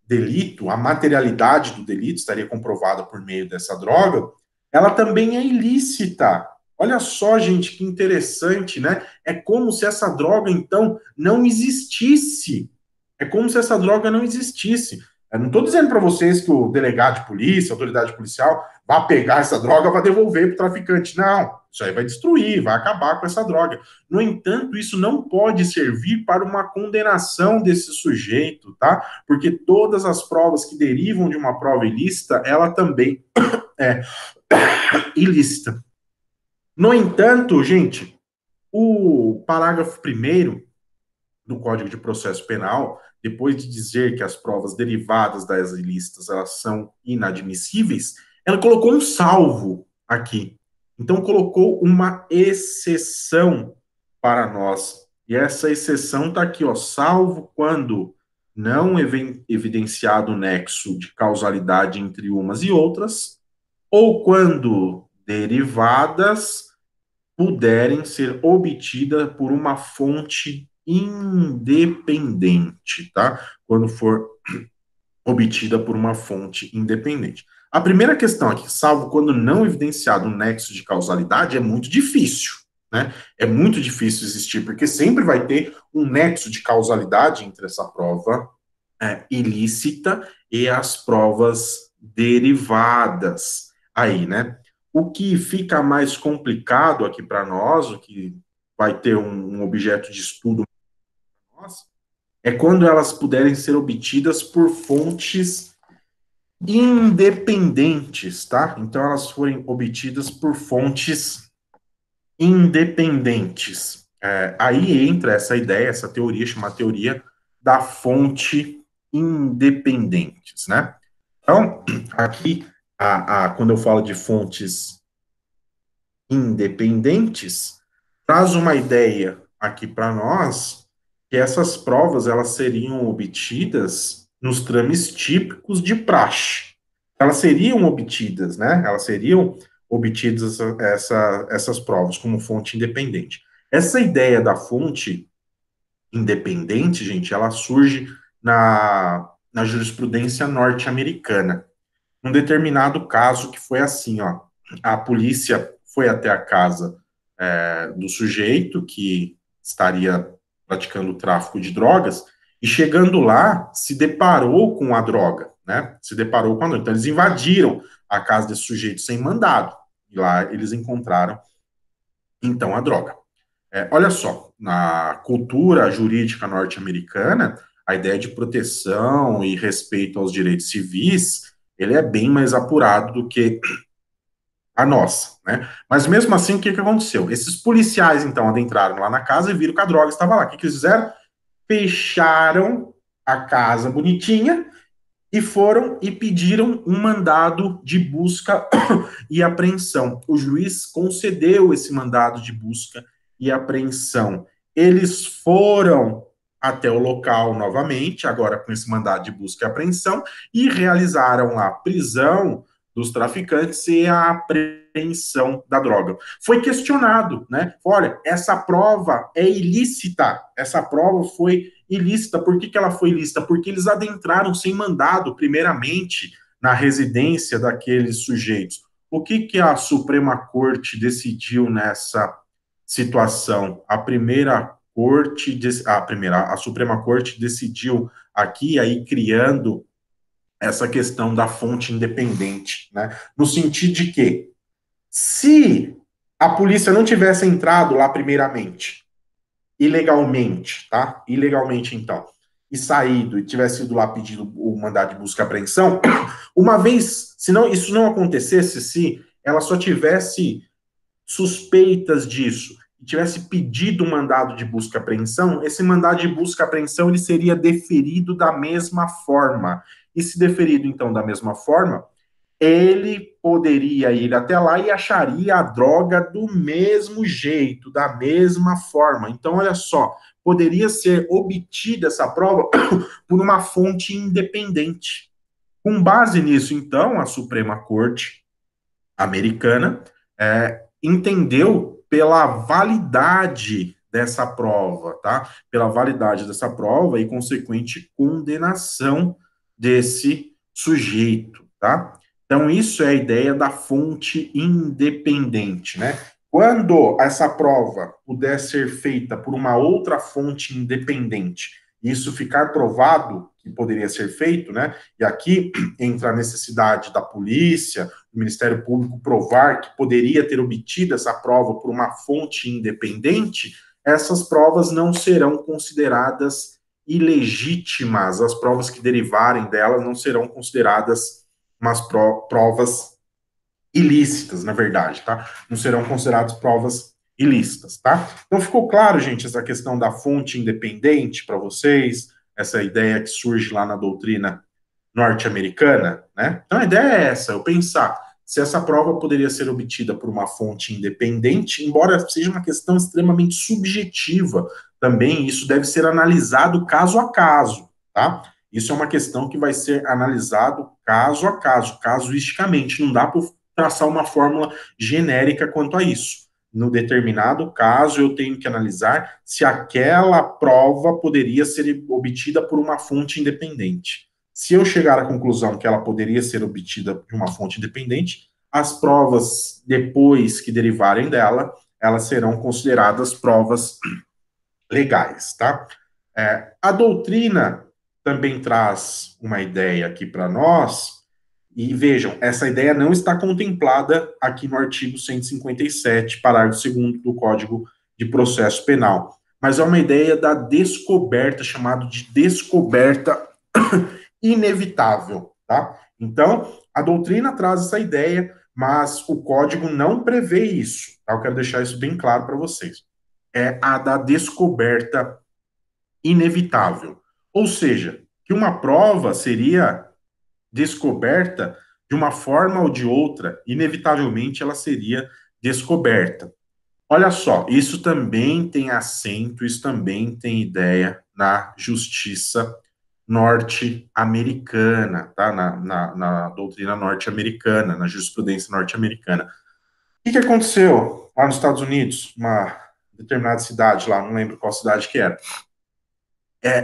delito, a materialidade do delito estaria comprovada por meio dessa droga, ela também é ilícita. Olha só, gente, que interessante, né? É como se essa droga, então, não existisse. É como se essa droga não existisse. Eu não estou dizendo para vocês que o delegado de polícia, a autoridade policial, vai pegar essa droga e vai devolver para o traficante. Não, isso aí vai destruir, vai acabar com essa droga. No entanto, isso não pode servir para uma condenação desse sujeito, tá? Porque todas as provas que derivam de uma prova ilícita, ela também é ilícita. No entanto, gente, o parágrafo primeiro do Código de Processo Penal, depois de dizer que as provas derivadas das ilícitas elas são inadmissíveis, ela colocou um salvo aqui. Então colocou uma exceção para nós. E essa exceção está aqui, ó, salvo quando não evidenciado o nexo de causalidade entre umas e outras, ou quando derivadas puderem ser obtidas por uma fonte independente, tá? Quando for obtida por uma fonte independente. A primeira questão aqui, salvo quando não evidenciado um nexo de causalidade, é muito difícil, né? É muito difícil existir, porque sempre vai ter um nexo de causalidade entre essa prova ilícita e as provas derivadas aí, né? O que fica mais complicado aqui para nós, o que vai ter um objeto de estudo para nós, é quando elas puderem ser obtidas por fontes independentes, tá? Então, elas forem obtidas por fontes independentes. Aí entra essa ideia, essa teoria, chamada teoria da fonte independentes, né? Então, aqui, quando eu falo de fontes independentes, traz uma ideia aqui para nós que essas provas elas seriam obtidas nos trâmites típicos de praxe. Elas seriam obtidas, né? Elas seriam obtidas essas provas como fonte independente. Essa ideia da fonte independente, gente, ela surge na jurisprudência norte-americana. Um determinado caso que foi assim, ó, a polícia foi até a casa do sujeito que estaria praticando o tráfico de drogas e chegando lá se deparou com a droga, né? Se deparou com a droga. Então eles invadiram a casa desse sujeito sem mandado e lá eles encontraram então a droga. Olha só, na cultura jurídica norte-americana, a ideia de proteção e respeito aos direitos civis, ele é bem mais apurado do que a nossa, né? Mas mesmo assim, o que aconteceu? Esses policiais, então, adentraram lá na casa e viram que a droga estava lá. O que eles fizeram? Fecharam a casa bonitinha e foram e pediram um mandado de busca e apreensão. O juiz concedeu esse mandado de busca e apreensão. Eles foram até o local novamente, agora com esse mandado de busca e apreensão, e realizaram a prisão dos traficantes e a apreensão da droga. Foi questionado, né? Olha, essa prova é ilícita, essa prova foi ilícita. Por que ela foi ilícita? Porque eles adentraram sem mandado, primeiramente, na residência daqueles sujeitos. O que a Suprema Corte decidiu nessa situação? A Suprema Corte decidiu aqui, aí criando essa questão da fonte independente, né? No sentido de que, se a polícia não tivesse entrado lá primeiramente, ilegalmente, tá? Ilegalmente, então, e saído, e tivesse ido lá pedido o mandado de busca e apreensão, uma vez, se não, isso não acontecesse, se ela só tivesse suspeitas disso, e tivesse pedido um mandado de busca e apreensão, esse mandado de busca e apreensão ele seria deferido da mesma forma. E se deferido, então, da mesma forma, ele poderia ir até lá e acharia a droga do mesmo jeito, da mesma forma. Então, olha só, poderia ser obtida essa prova por uma fonte independente. Com base nisso, então, a Suprema Corte americana entendeu pela validade dessa prova, tá? Pela validade dessa prova e consequente condenação desse sujeito, tá? Então, isso é a ideia da fonte independente, né? Quando essa prova puder ser feita por uma outra fonte independente, isso ficar provado que poderia ser feito, né? E aqui entra a necessidade da polícia, do Ministério Público provar que poderia ter obtido essa prova por uma fonte independente, essas provas não serão consideradas ilegítimas, as provas que derivarem delas não serão consideradas umas provas ilícitas, na verdade, tá? Não serão consideradas provas ilícitas, tá? Então ficou claro, gente, essa questão da fonte independente para vocês, essa ideia que surge lá na doutrina norte-americana, né? Então a ideia é essa, eu pensar se essa prova poderia ser obtida por uma fonte independente, embora seja uma questão extremamente subjetiva, também isso deve ser analisado caso a caso, tá? Isso é uma questão que vai ser analisado caso a caso, casuisticamente, não dá para traçar uma fórmula genérica quanto a isso. No determinado caso, eu tenho que analisar se aquela prova poderia ser obtida por uma fonte independente. Se eu chegar à conclusão que ela poderia ser obtida de uma fonte independente, as provas depois que derivarem dela, elas serão consideradas provas legais, tá? A doutrina também traz uma ideia aqui para nós, e vejam, essa ideia não está contemplada aqui no artigo 157, parágrafo 2º do Código de Processo Penal, mas é uma ideia da descoberta, chamado de descoberta inevitável, tá? Então, a doutrina traz essa ideia, mas o código não prevê isso, tá? Eu quero deixar isso bem claro para vocês. É a da descoberta inevitável. Ou seja, que uma prova seria descoberta de uma forma ou de outra, inevitavelmente ela seria descoberta. Olha só, isso também tem assento, isso também tem ideia na justiça norte-americana, tá? Na doutrina norte-americana, na jurisprudência norte-americana. O que aconteceu lá nos Estados Unidos, uma determinada cidade lá, não lembro qual cidade que era.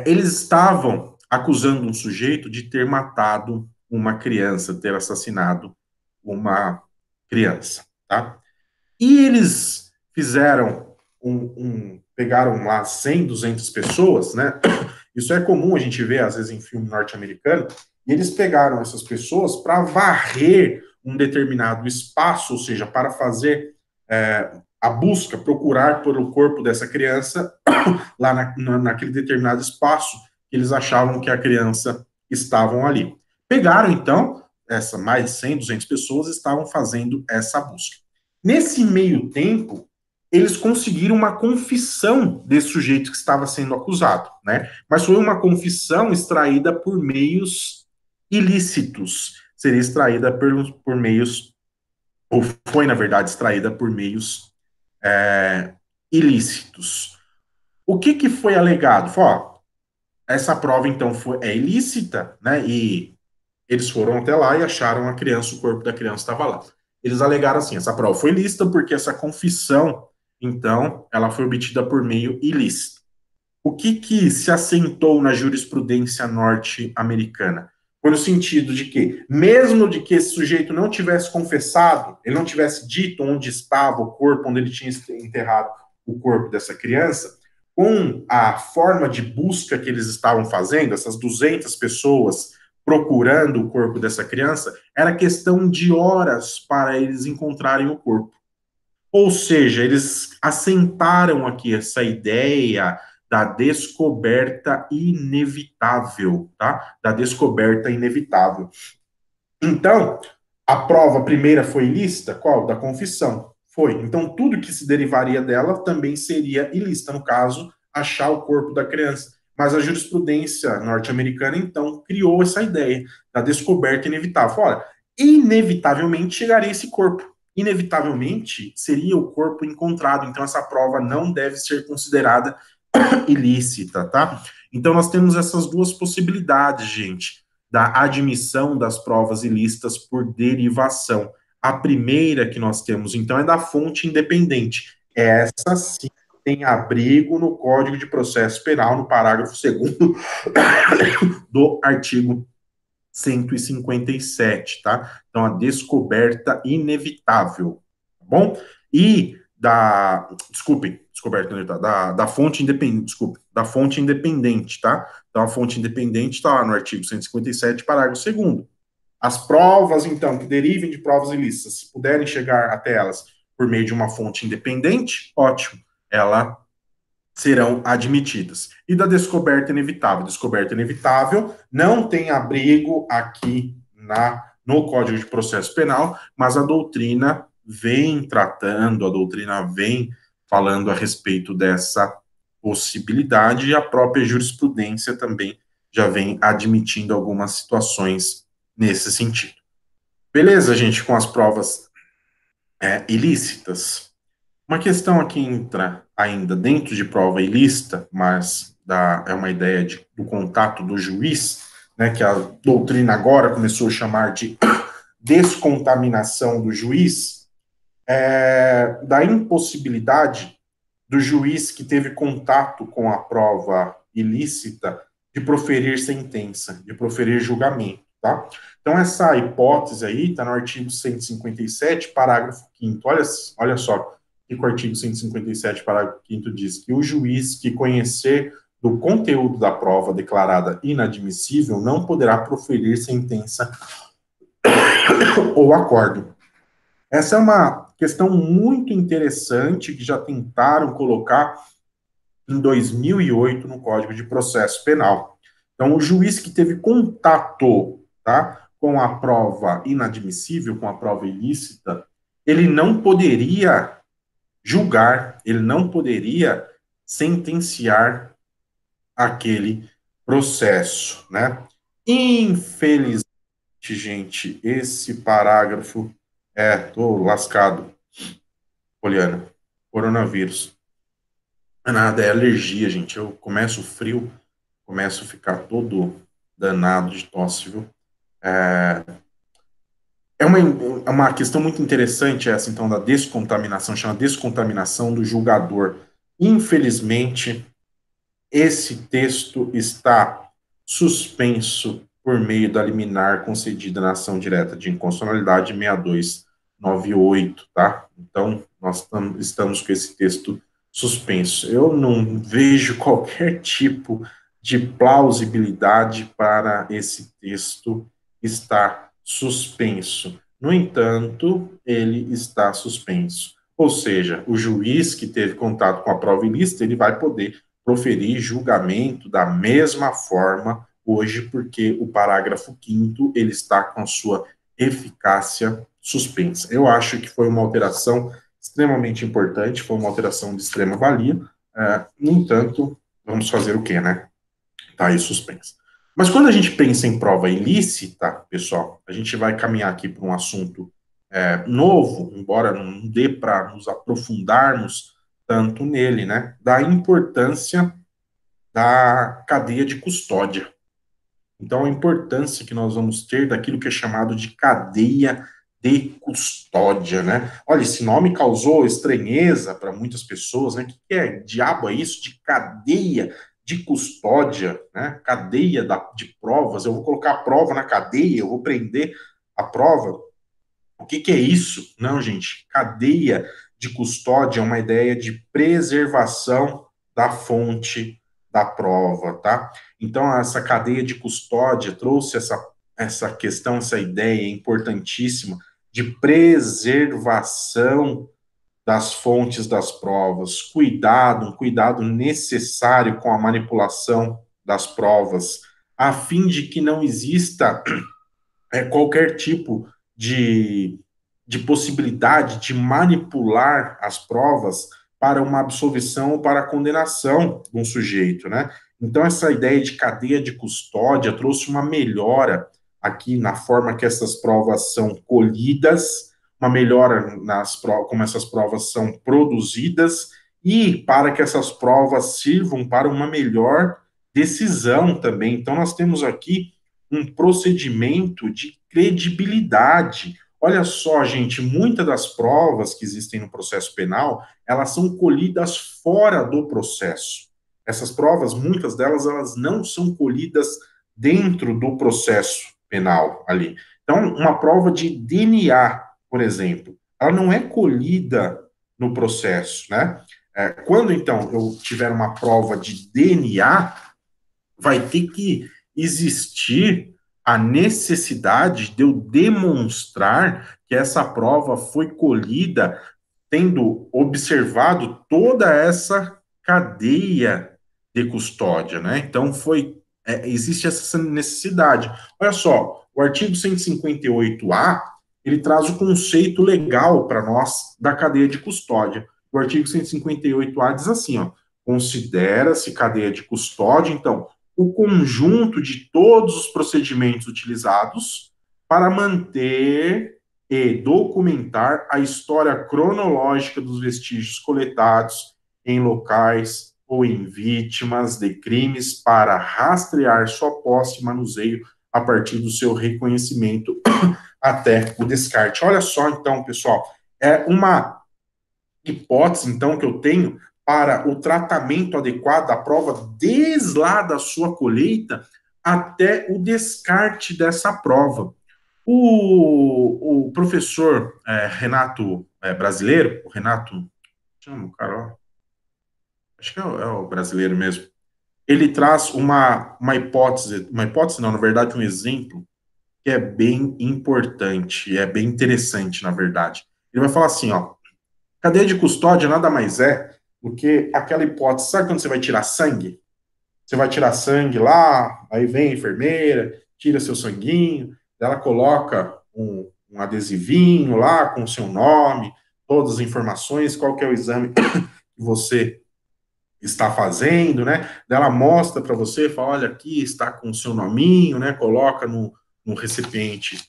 Eles estavam acusando um sujeito de ter matado uma criança, ter assassinado uma criança, tá? E eles fizeram pegaram lá 100, 200 pessoas, né? Isso é comum a gente ver, às vezes, em filme norte-americano, e eles pegaram essas pessoas para varrer um determinado espaço, ou seja, para fazer a busca, procurar pelo corpo dessa criança lá naquele determinado espaço que eles achavam que a criança estavam ali. Pegaram, então, mais de 100, 200 pessoas estavam fazendo essa busca. Nesse meio tempo, eles conseguiram uma confissão desse sujeito que estava sendo acusado, né? Mas foi uma confissão extraída por meios ilícitos. Seria extraída por meios, ou foi, na verdade, extraída por meios ilícitos. O que foi alegado? Foi, essa prova, então, é ilícita, né? E Eles foram até lá e acharam a criança, o corpo da criança estava lá. Eles alegaram assim, essa prova foi lícita porque essa confissão, então, ela foi obtida por meio ilícito. O que se assentou na jurisprudência norte-americana? Foi no sentido de que, mesmo de que esse sujeito não tivesse confessado, ele não tivesse dito onde estava o corpo, onde ele tinha enterrado o corpo dessa criança, com a forma de busca que eles estavam fazendo, essas 200 pessoas procurando o corpo dessa criança, era questão de horas para eles encontrarem o corpo. Ou seja, eles assentaram aqui essa ideia da descoberta inevitável, tá? Da descoberta inevitável. Então, a prova primeira foi ilícita? Qual? Da confissão. Foi. Então, tudo que se derivaria dela também seria ilícita, no caso, achar o corpo da criança. Mas a jurisprudência norte-americana, então, criou essa ideia da descoberta inevitável. Olha, inevitavelmente chegaria esse corpo. Inevitavelmente seria o corpo encontrado. Então, essa prova não deve ser considerada ilícita, tá? Então, nós temos essas duas possibilidades, gente, da admissão das provas ilícitas por derivação. A primeira que nós temos, então, é da fonte independente. Essa sim tem abrigo no Código de Processo Penal, no parágrafo 2º do artigo 157, tá? Então, a descoberta inevitável, tá bom? E descoberta inevitável, da fonte independente, da fonte independente, tá? Então, a fonte independente está lá no artigo 157, parágrafo 2º. As provas, então, que derivem de provas ilícitas, se puderem chegar até elas por meio de uma fonte independente, ótimo, ela serão admitidas. E da descoberta inevitável. Descoberta inevitável não tem abrigo aqui no Código de Processo Penal, mas a doutrina vem tratando, a doutrina vem falando a respeito dessa possibilidade e a própria jurisprudência também já vem admitindo algumas situações nesse sentido. Beleza, gente, com as provas ilícitas. Uma questão aqui entra ainda dentro de prova ilícita, mas é uma ideia do contato do juiz, né, que a doutrina agora começou a chamar de descontaminação do juiz, da impossibilidade do juiz que teve contato com a prova ilícita de proferir sentença, de proferir julgamento, tá? Então, essa hipótese aí está no artigo 157, parágrafo 5º. Olha só que o artigo 157, parágrafo 5º diz que o juiz que conhecer do conteúdo da prova declarada inadmissível não poderá proferir sentença ou acordo. Essa é uma questão muito interessante que já tentaram colocar em 2008 no Código de Processo Penal. Então, o juiz que teve contato, tá, com a prova inadmissível, com a prova ilícita, ele não poderia julgar, ele não poderia sentenciar aquele processo, né? Infelizmente, gente, esse parágrafo tô lascado, Poliana, coronavírus. Nada, é alergia, gente. Eu começo frio, começo a ficar todo danado de tosse, viu? É uma questão muito interessante essa, então, da descontaminação, chama descontaminação do julgador. Infelizmente, esse texto está suspenso por meio da liminar concedida na ação direta de inconstitucionalidade 6298, tá? Então, nós estamos com esse texto suspenso. Eu não vejo qualquer tipo de plausibilidade para esse texto estar suspenso. No entanto, ele está suspenso. Ou seja, o juiz que teve contato com a prova ilícita, ele vai poder proferir julgamento da mesma forma hoje, porque o parágrafo 5º ele está com a sua eficácia suspensa. Eu acho que foi uma alteração extremamente importante, foi uma alteração de extrema valia. No entanto, vamos fazer o quê, né? Está aí suspensa. Mas quando a gente pensa em prova ilícita, pessoal, a gente vai caminhar aqui para um assunto novo, embora não dê para nos aprofundarmos tanto nele, né? Da importância da cadeia de custódia. Então, a importância que nós vamos ter daquilo que é chamado de cadeia de custódia, né? Olha, esse nome causou estranheza para muitas pessoas, né? O que é diabo é isso de cadeia de custódia, né? Cadeia de provas, eu vou colocar a prova na cadeia, eu vou prender a prova. O que é isso? Não, gente, cadeia de custódia é uma ideia de preservação da fonte da prova, tá? Então, essa cadeia de custódia trouxe essa questão, essa ideia importantíssima de preservação das fontes das provas, cuidado, um cuidado necessário com a manipulação das provas, a fim de que não exista qualquer tipo de possibilidade de manipular as provas para uma absolvição ou para a condenação de um sujeito, né? Então, essa ideia de cadeia de custódia trouxe uma melhora aqui na forma que essas provas são colhidas, uma melhora como essas provas são produzidas e para que essas provas sirvam para uma melhor decisão também. Então, nós temos aqui um procedimento de credibilidade. Olha só, gente, muitas das provas que existem no processo penal, elas são colhidas fora do processo. Essas provas, muitas delas, elas não são colhidas dentro do processo penal ali. Então, uma prova de DNA, por exemplo, ela não é colhida no processo, né? Quando, então, eu tiver uma prova de DNA, vai ter que existir a necessidade de eu demonstrar que essa prova foi colhida tendo observado toda essa cadeia de custódia, né? Então existe essa necessidade. Olha só, o artigo 158A, ele traz o conceito legal para nós da cadeia de custódia. O artigo 158A diz assim, ó, considera-se cadeia de custódia, então, o conjunto de todos os procedimentos utilizados para manter e documentar a história cronológica dos vestígios coletados em locais ou em vítimas de crimes para rastrear sua posse e manuseio a partir do seu reconhecimento até o descarte. Olha só, então, pessoal, é uma hipótese, então, que eu tenho para o tratamento adequado da prova, desde lá da sua colheita até o descarte dessa prova. O professor Renato brasileiro, o Renato, chama o cara, acho que é o brasileiro mesmo, ele traz uma hipótese não, na verdade um exemplo, que é bem importante, é bem interessante, na verdade. Ele vai falar assim, ó, cadeia de custódia nada mais é do que aquela hipótese, sabe quando você vai tirar sangue? Você vai tirar sangue lá, aí vem a enfermeira, tira seu sanguinho, ela coloca um adesivinho lá com o seu nome, todas as informações, qual que é o exame que você está fazendo, né? Ela mostra para você, fala, olha, aqui está com o seu nominho, né? Coloca no recipiente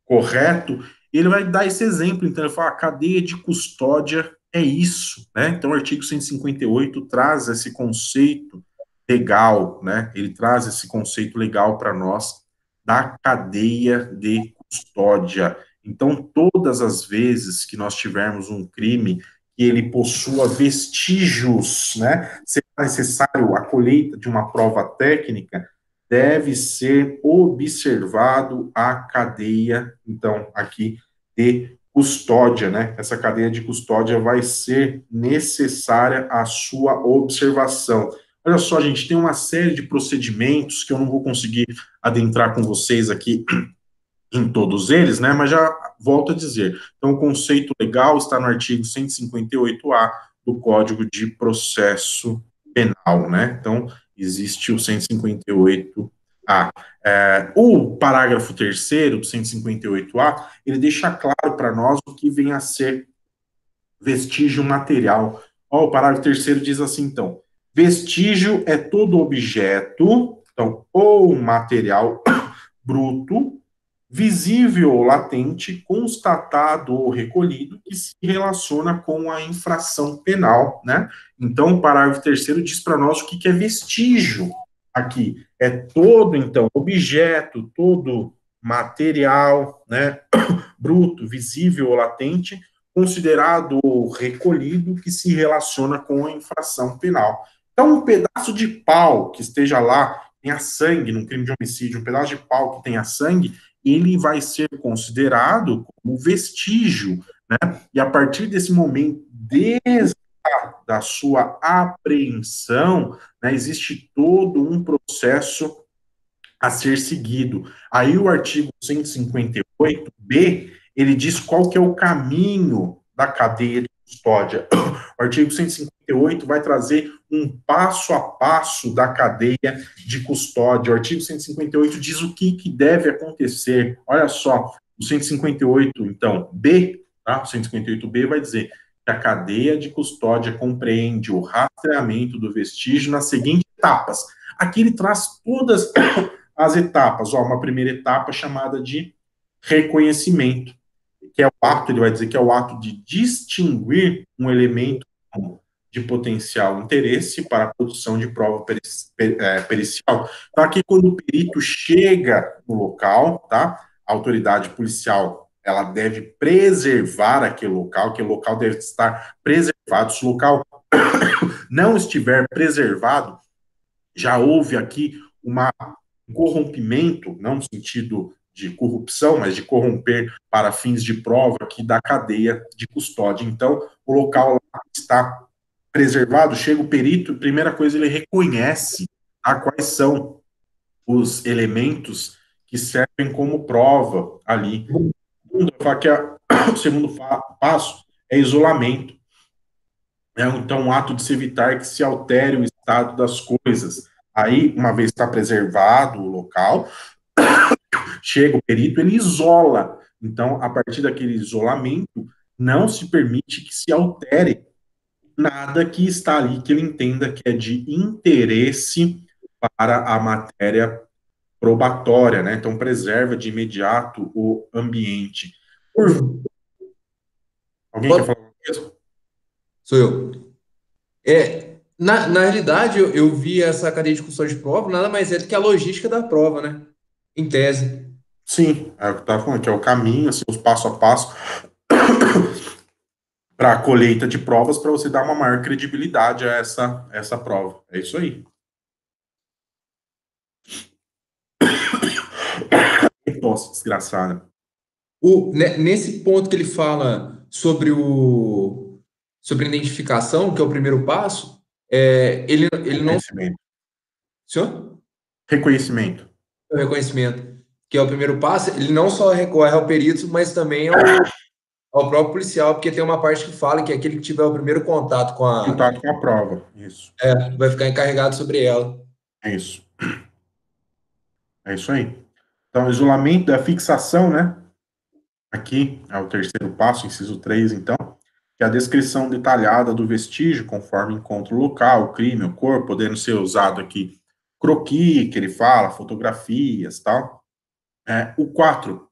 correto, e ele vai dar esse exemplo, então ele fala, a cadeia de custódia é isso, né? Então o artigo 158 traz esse conceito legal, né? Ele traz esse conceito legal para nós da cadeia de custódia. Então, todas as vezes que nós tivermos um crime que ele possua vestígios, né? Se é necessário a colheita de uma prova técnica, deve ser observado a cadeia, então, aqui de custódia, né? Essa cadeia de custódia vai ser necessária a sua observação. Olha só, gente, tem uma série de procedimentos que eu não vou conseguir adentrar com vocês aqui em todos eles, né? Mas já volto a dizer. Então, o conceito legal está no artigo 158A do Código de Processo Penal, né? Então, existe o 158A. O parágrafo 3º do 158A, ele deixa claro para nós o que vem a ser vestígio material. Ó, o parágrafo 3º diz assim, então, vestígio é todo objeto, então, ou material bruto, visível ou latente, constatado ou recolhido, que se relaciona com a infração penal, né? Então, o parágrafo 3º diz para nós o que é vestígio aqui. é todo, então, objeto, todo material, né, bruto, visível ou latente, considerado recolhido que se relaciona com a infração penal. Então, um pedaço de pau que esteja lá, tenha sangue, num crime de homicídio, um pedaço de pau que tenha sangue, ele vai ser considerado como vestígio, né? E a partir desse momento, desde da sua apreensão, né, existe todo um processo a ser seguido. Aí o artigo 158b, ele diz qual que é o caminho da cadeia de custódia. O artigo 158 vai trazer um passo a passo da cadeia de custódia. O artigo 158 diz o que deve acontecer. Olha só, o 158, então, B, tá? O 158b vai dizer que a cadeia de custódia compreende o rastreamento do vestígio nas seguintes etapas. Aqui ele traz todas as etapas. Ó, uma primeira etapa chamada de reconhecimento, que é o ato, ele vai dizer que é o ato de distinguir um elemento de potencial interesse para a produção de prova pericial. Então, aqui, quando o perito chega no local, tá? A autoridade policial, ela deve preservar aquele local deve estar preservado. Se o local não estiver preservado, já houve aqui um corrompimento, não no sentido de corrupção, mas de corromper para fins de prova aqui da cadeia de custódia. Então, o local está preservado, chega o perito, primeira coisa, ele reconhece quais são os elementos que servem como prova ali. O segundo passo é isolamento. Então, um ato de se evitar que se altere o estado das coisas. Aí, uma vez está preservado o local, chega o perito, ele isola. Então, a partir daquele isolamento, não se permite que se altere nada que está ali que ele entenda que é de interesse para a matéria probatória, né? Então, preserva de imediato o ambiente. Alguém quer falar alguma coisa? Sou eu. Na realidade, eu vi essa cadeia de custódia de prova, nada mais é do que a logística da prova, né? Em tese. Sim, é o que eu estava falando, que é o caminho, assim, os passo a passo para a colheita de provas para você dar uma maior credibilidade a essa prova. É isso aí. Que tosse desgraçada. Nesse ponto que ele fala sobre a identificação, que é o primeiro passo, ele não. Reconhecimento. Senhor? Reconhecimento. O reconhecimento, que é o primeiro passo, ele não só recorre ao perito, mas também ao próprio policial, porque tem uma parte que fala que aquele que tiver o primeiro contato com Contato com a prova. Isso. vai ficar encarregado sobre ela. É isso. É isso aí. Então, isolamento da fixação, né? Aqui é o terceiro passo, inciso 3, então, que é a descrição detalhada do vestígio, conforme encontra o local, o crime, o corpo, podendo ser usado aqui croquis, que ele fala, fotografias, tal. O 4,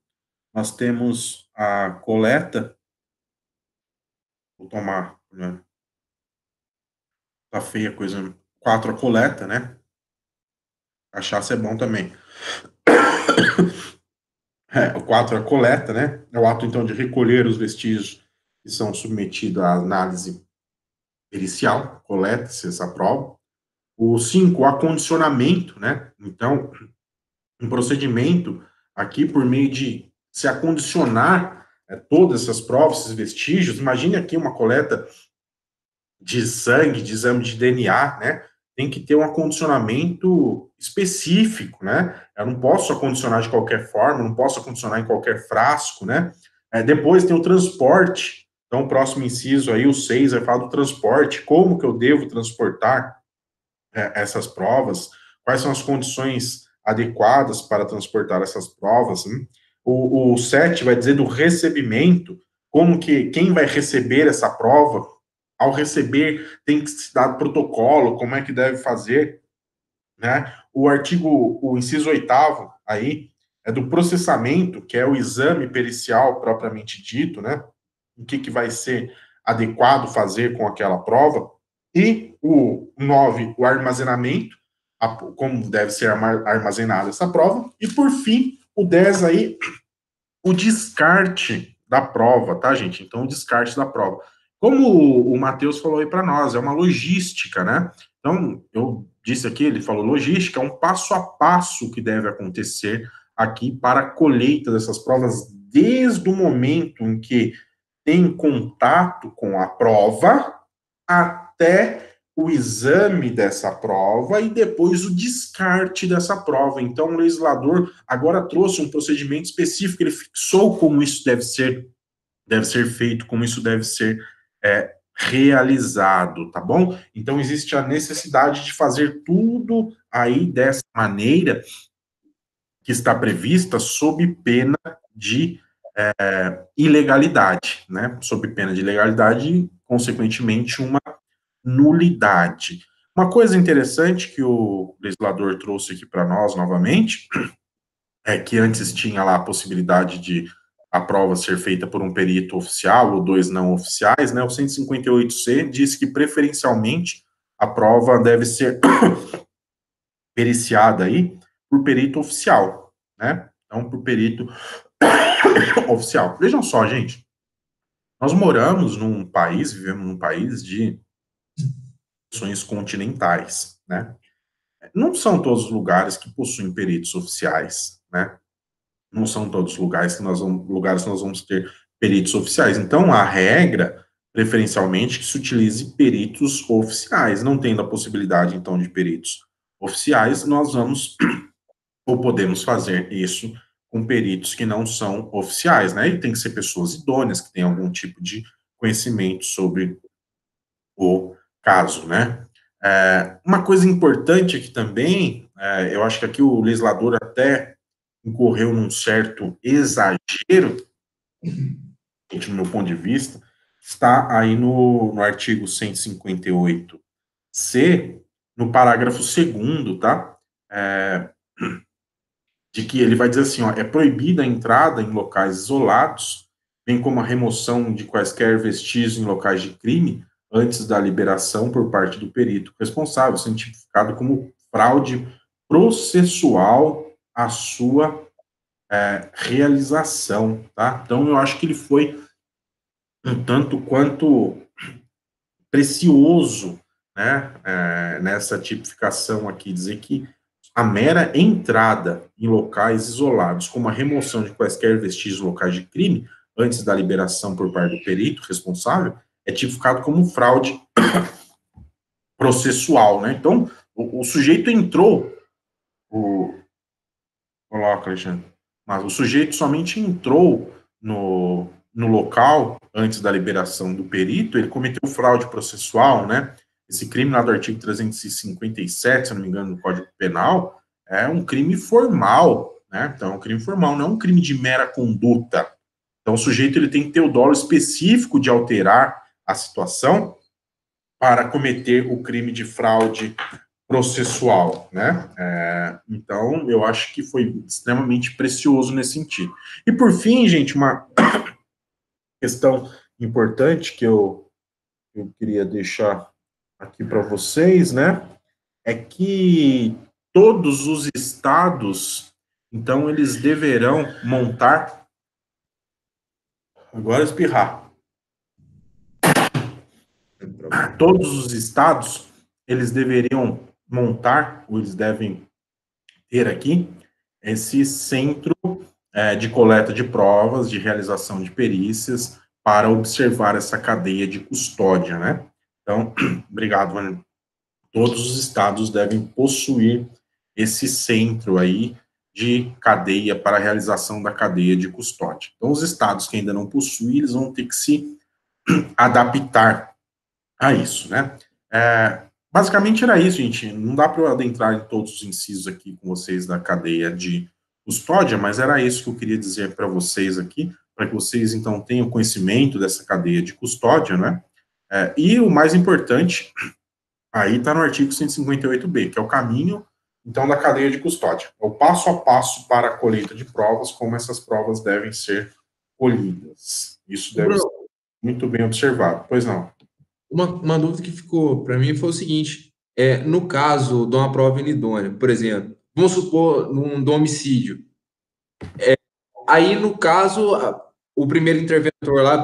nós temos a coleta, vou tomar, né? Tá feia a coisa. 4, a coleta, né? Cachaça é bom também. O 4, a coleta, né? É o ato, então, de recolher os vestígios que são submetidos à análise pericial, coleta-se essa prova. O 5, o acondicionamento, né? Então, um procedimento aqui por meio de se acondicionar todas essas provas, esses vestígios. Imagine aqui uma coleta de sangue, de exame de DNA, né? Tem que ter um acondicionamento específico, né? Eu não posso acondicionar de qualquer forma, não posso acondicionar em qualquer frasco, né? Depois tem o transporte. Então, o próximo inciso aí, o 6, vai falar do transporte. Como que eu devo transportar essas provas? Quais são as condições adequadas para transportar essas provas? Né? O 7 vai dizer do recebimento, como que quem vai receber essa prova, ao receber tem que se dar protocolo, como é que deve fazer, né? O inciso 8º aí é do processamento, que é o exame pericial propriamente dito, né? O que vai ser adequado fazer com aquela prova. E o 9, o armazenamento, como deve ser armazenada essa prova. E, por fim, o 10 aí, o descarte da prova, tá, gente? Então, o descarte da prova. Como o Matheus falou aí para nós, é uma logística, né? Então, eu disse aqui, ele falou logística, é um passo a passo que deve acontecer aqui para a colheita dessas provas, desde o momento em que tem contato com a prova até o exame dessa prova e depois o descarte dessa prova. Então, o legislador agora trouxe um procedimento específico, ele fixou como isso deve ser feito, como isso deve ser realizado, tá bom? Então, existe a necessidade de fazer tudo aí dessa maneira que está prevista sob pena de ilegalidade, né? Sob pena de ilegalidade e, consequentemente, uma nulidade. Uma coisa interessante que o legislador trouxe aqui para nós novamente é que antes tinha lá a possibilidade de a prova ser feita por um perito oficial ou dois não oficiais, né? O 158C diz que preferencialmente a prova deve ser periciada aí por perito oficial, né? Então, por perito oficial. Vejam só, gente, nós moramos num país, vivemos num país de nações continentais, né? Não são todos os lugares que possuem peritos oficiais, né? Não são todos os lugares que nós vamos ter peritos oficiais. Então, a regra, preferencialmente, que se utilize peritos oficiais. Não tendo a possibilidade, então, de peritos oficiais, nós vamos ou podemos fazer isso com peritos que não são oficiais, né? E tem que ser pessoas idôneas, que têm algum tipo de conhecimento sobre o caso, né? Uma coisa importante aqui também, eu acho que aqui o legislador até incorreu num certo exagero, no meu ponto de vista, está aí no artigo 158C, no parágrafo 2º, tá? De que ele vai dizer assim, ó, é proibida a entrada em locais isolados, bem como a remoção de quaisquer vestígios em locais de crime, antes da liberação por parte do perito responsável, sendo tipificado como fraude processual à sua realização, tá? Então, eu acho que ele foi um tanto quanto precioso, né, nessa tipificação aqui, dizer que a mera entrada em locais isolados, como a remoção de quaisquer vestígios locais de crime, antes da liberação por parte do perito responsável, é tipificado como fraude processual, né? Então, o sujeito entrou, coloca, Alexandre, mas o sujeito somente entrou no local antes da liberação do perito, ele cometeu fraude processual, né? Esse crime lá do artigo 357, se não me engano, do Código Penal, é um crime formal, né? Então, é um crime formal, não é um crime de mera conduta. Então, o sujeito ele tem que ter o dolo específico de alterar a situação para cometer o crime de fraude processual, né? Então, eu acho que foi extremamente precioso nesse sentido. E, por fim, gente, uma questão importante que eu queria deixar aqui para vocês, né? É que todos os estados, então, eles deverão montar. Agora espirrar. Todos os estados, eles deveriam montar, ou eles devem ter aqui, esse centro de coleta de provas, de realização de perícias, para observar essa cadeia de custódia, né? Então, obrigado, Vânia. Todos os estados devem possuir esse centro aí de cadeia para a realização da cadeia de custódia. Então, os estados que ainda não possuem, eles vão ter que se adaptar a isso, né? Basicamente era isso, gente. Não dá para eu adentrar em todos os incisos aqui com vocês da cadeia de custódia, mas era isso que eu queria dizer para vocês aqui, para que vocês, então, tenham conhecimento dessa cadeia de custódia, né? E o mais importante, aí está no artigo 158B, que é o caminho, então, da cadeia de custódia. É o passo a passo para a colheita de provas, como essas provas devem ser colhidas. Isso deve Bruno, ser muito bem observado. Pois não. uma dúvida que ficou para mim foi o seguinte: No caso de uma prova inidônea, por exemplo, vamos supor num homicídio. Aí, no caso, o primeiro interventor lá,